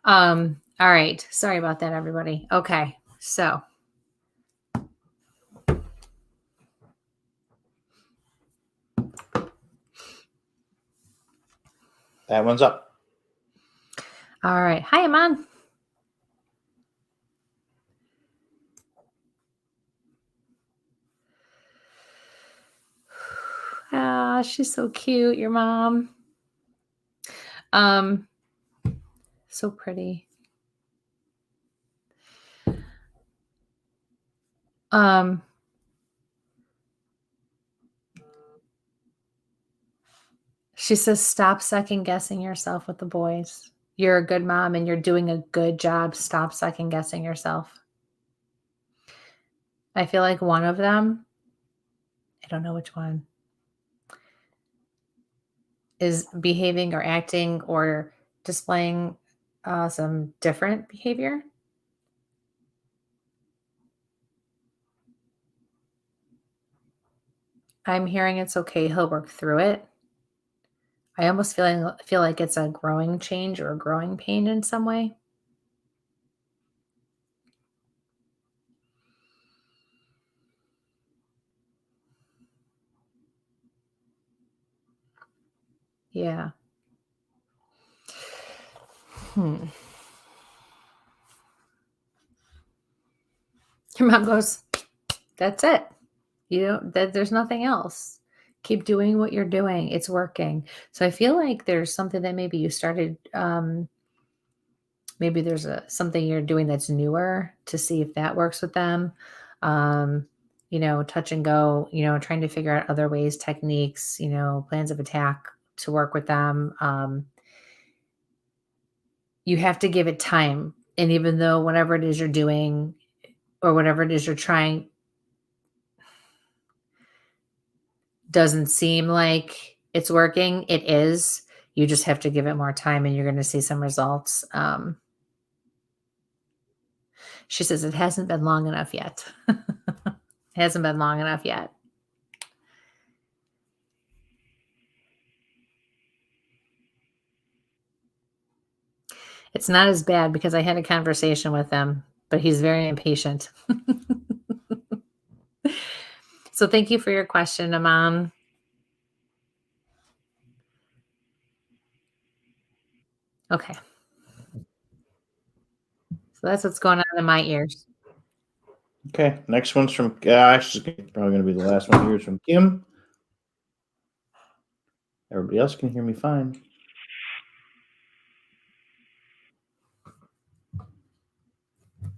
S2: All right. Sorry about that, everybody. Okay. So
S3: That one's up.
S2: all right. Hi, Aman. Ah, she's so cute, your mom. So pretty. She says, stop second guessing yourself with the boys. You're a good mom and you're doing a good job. Stop second guessing yourself. I feel like one of them, I don't know which one, is behaving or acting or displaying some different behavior. I'm hearing it's okay. He'll work through it. I almost feel like it's a growing change or a growing pain in some way. Yeah. Your mom goes, that's it. There's nothing else. Keep doing what you're doing. It's working. So I feel like there's something that maybe you started, maybe there's something you're doing that's newer to see if that works with them. Touch and go, trying to figure out other ways, techniques, plans of attack to work with them. You have to give it time. And even though whatever it is you're doing or whatever it is you're trying doesn't seem like it's working, it is. You just have to give it more time and you're going to see some results. She says it hasn't been long enough yet. It hasn't been long enough yet. It's not as bad because I had a conversation with him, but he's very impatient. So thank you for your question, Aman. Okay. So that's what's going on in my ears.
S3: Okay, next one's from Gosh. This is probably going to be the last one here. It's from Kim. Everybody else can hear me fine.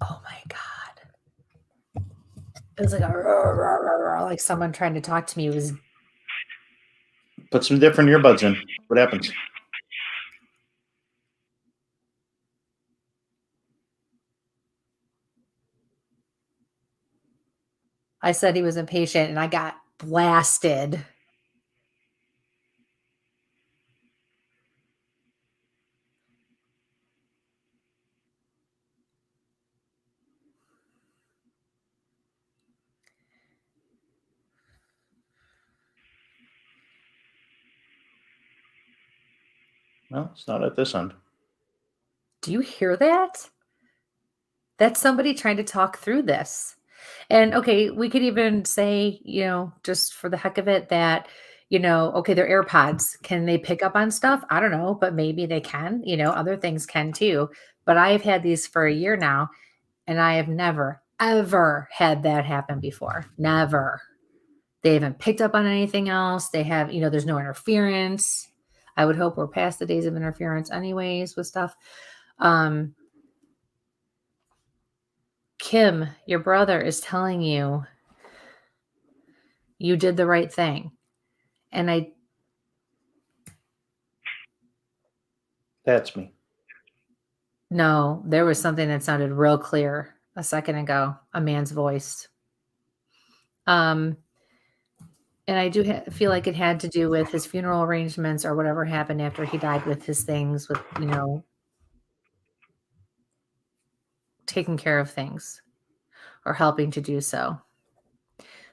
S2: Oh my God. It was like like someone trying to talk to me. It was.
S3: Put some different earbuds in. What happens?
S2: I said he was impatient and I got blasted.
S3: Well, it's not at this end.
S2: Do you hear that? That's somebody trying to talk through this. And okay, we could even say, just for the heck of it, that, okay, they're AirPods. Can they pick up on stuff? I don't know, but maybe they can. Other things can too. But I've had these for a year now, and I have never, ever had that happen before. Never. They haven't picked up on anything else. They have, there's no interference. I would hope we're past the days of interference anyways with stuff. Kim, your brother is telling you you did the right thing. And
S3: That's me.
S2: No, there was something that sounded real clear a second ago, a man's voice. And I do feel like it had to do with his funeral arrangements or whatever happened after he died with his things, with, taking care of things or helping to do so.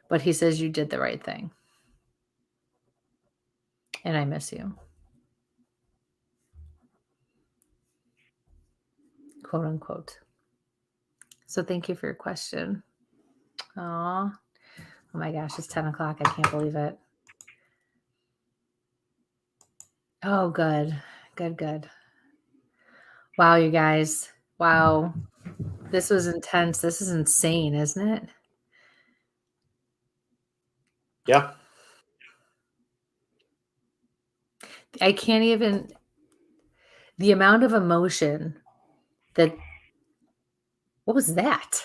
S2: But he says you did the right thing. And I miss you. Quote unquote. So thank you for your question. Aw. Oh my gosh, it's 10 o'clock. I can't believe it. Oh, good. Good. Wow, you guys. Wow. This was intense. This is insane, isn't it?
S3: Yeah.
S2: I can't even, the amount of emotion that, what was that?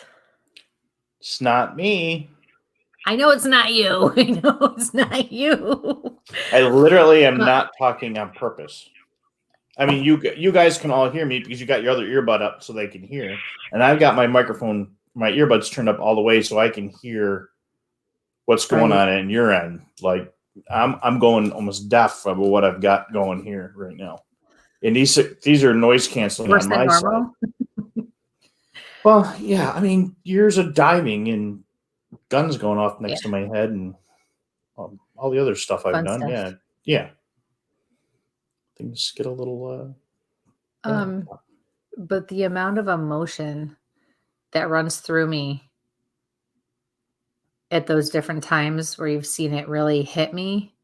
S3: It's not me.
S2: I know it's not you. I know it's not you.
S3: I literally am not talking on purpose. I mean, you guys can all hear me because you got your other earbud up so they can hear. And I've got my microphone, my earbuds turned up all the way so I can hear what's going on in your end. Like I'm going almost deaf of what I've got going here right now. And these are noise canceling on my side. Well, yeah, I mean, years of diving and guns going off next to my head and all the other stuff I've done. Stuff. Yeah. Things get a little
S2: but the amount of emotion that runs through me at those different times where you've seen it really hit me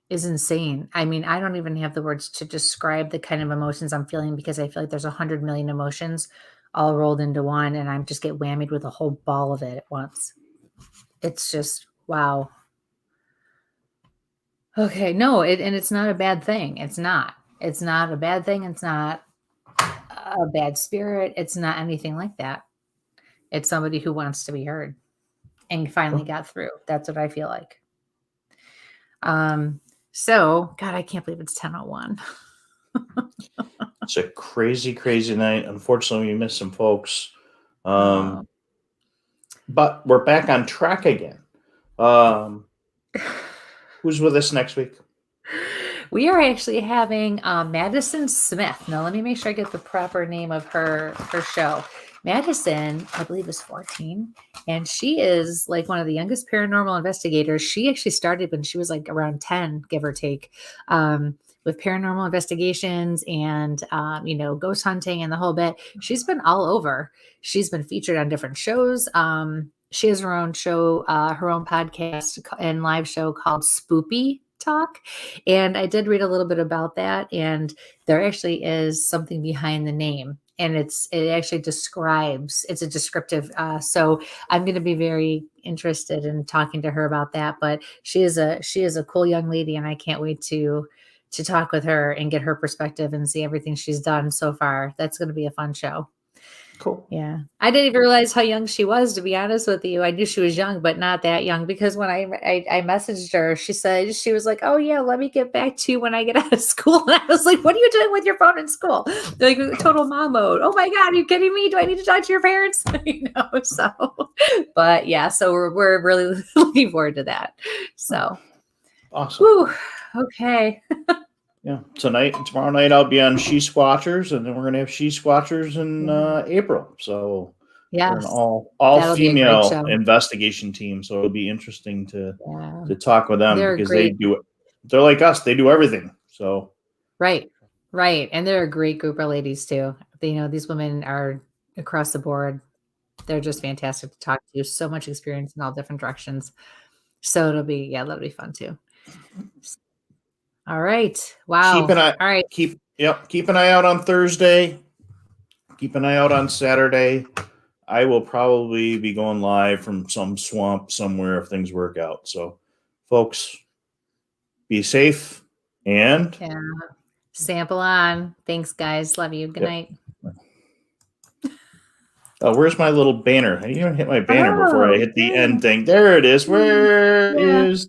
S2: is insane. I mean, I don't even have the words to describe the kind of emotions I'm feeling because I feel like there's 100 million emotions all rolled into one and I just get whammied with a whole ball of it at once. It's just Wow. Okay, no, and it's not a bad thing. It's not. It's not a bad thing. It's not a bad spirit. It's not anything like that. It's somebody who wants to be heard and finally got through. That's what I feel like. So God, I can't believe it's 10:01.
S3: It's a crazy, crazy night. Unfortunately, we missed some folks. But we're back on track again. Who's with us next week?
S2: We are actually having Madison Smith. Now, let me make sure I get the proper name of her show. Madison, I believe, is 14, and she is like one of the youngest paranormal investigators. She actually started when she was like around 10, give or take, with paranormal investigations and, ghost hunting and the whole bit. She's been all over. She's been featured on different shows. She has her own show, her own podcast and live show called Spoopy Talk. And I did read a little bit about that. And there actually is something behind the name. And it actually describes, it's a descriptive. So I'm going to be very interested in talking to her about that. But she is a cool young lady, and I can't wait to talk with her and get her perspective and see everything she's done so far. That's going to be a fun show.
S3: Cool.
S2: Yeah. I didn't even realize how young she was, to be honest with you. I knew she was young, but not that young, because when I messaged her, she was like, "Oh yeah, let me get back to you when I get out of school." And I was like, "What are you doing with your phone in school?" Like total mom mode. Oh my God, are you kidding me? Do I need to talk to your parents? So, but yeah, so we're really looking forward to that. So
S3: awesome.
S2: Whew, okay.
S3: Yeah, tomorrow night I'll be on She Squatchers, and then we're gonna have She Squatchers in April. So
S2: yeah,
S3: we're an all female investigation team. So it'll be interesting to talk with them, because they're like us. They do everything. So
S2: right, and they're a great group of ladies too. These women are across the board. They're just fantastic to talk to. So much experience in all different directions. So that'll be fun too. All right. Wow.
S3: Keep an eye.
S2: All right.
S3: Keep an eye out on Thursday. Keep an eye out on Saturday. I will probably be going live from some swamp somewhere if things work out. So, folks, be safe and
S2: sample on. Thanks, guys. Love you. Good night.
S3: Oh, where's my little banner? I didn't even hit my banner before I hit the end thing. There it is. There's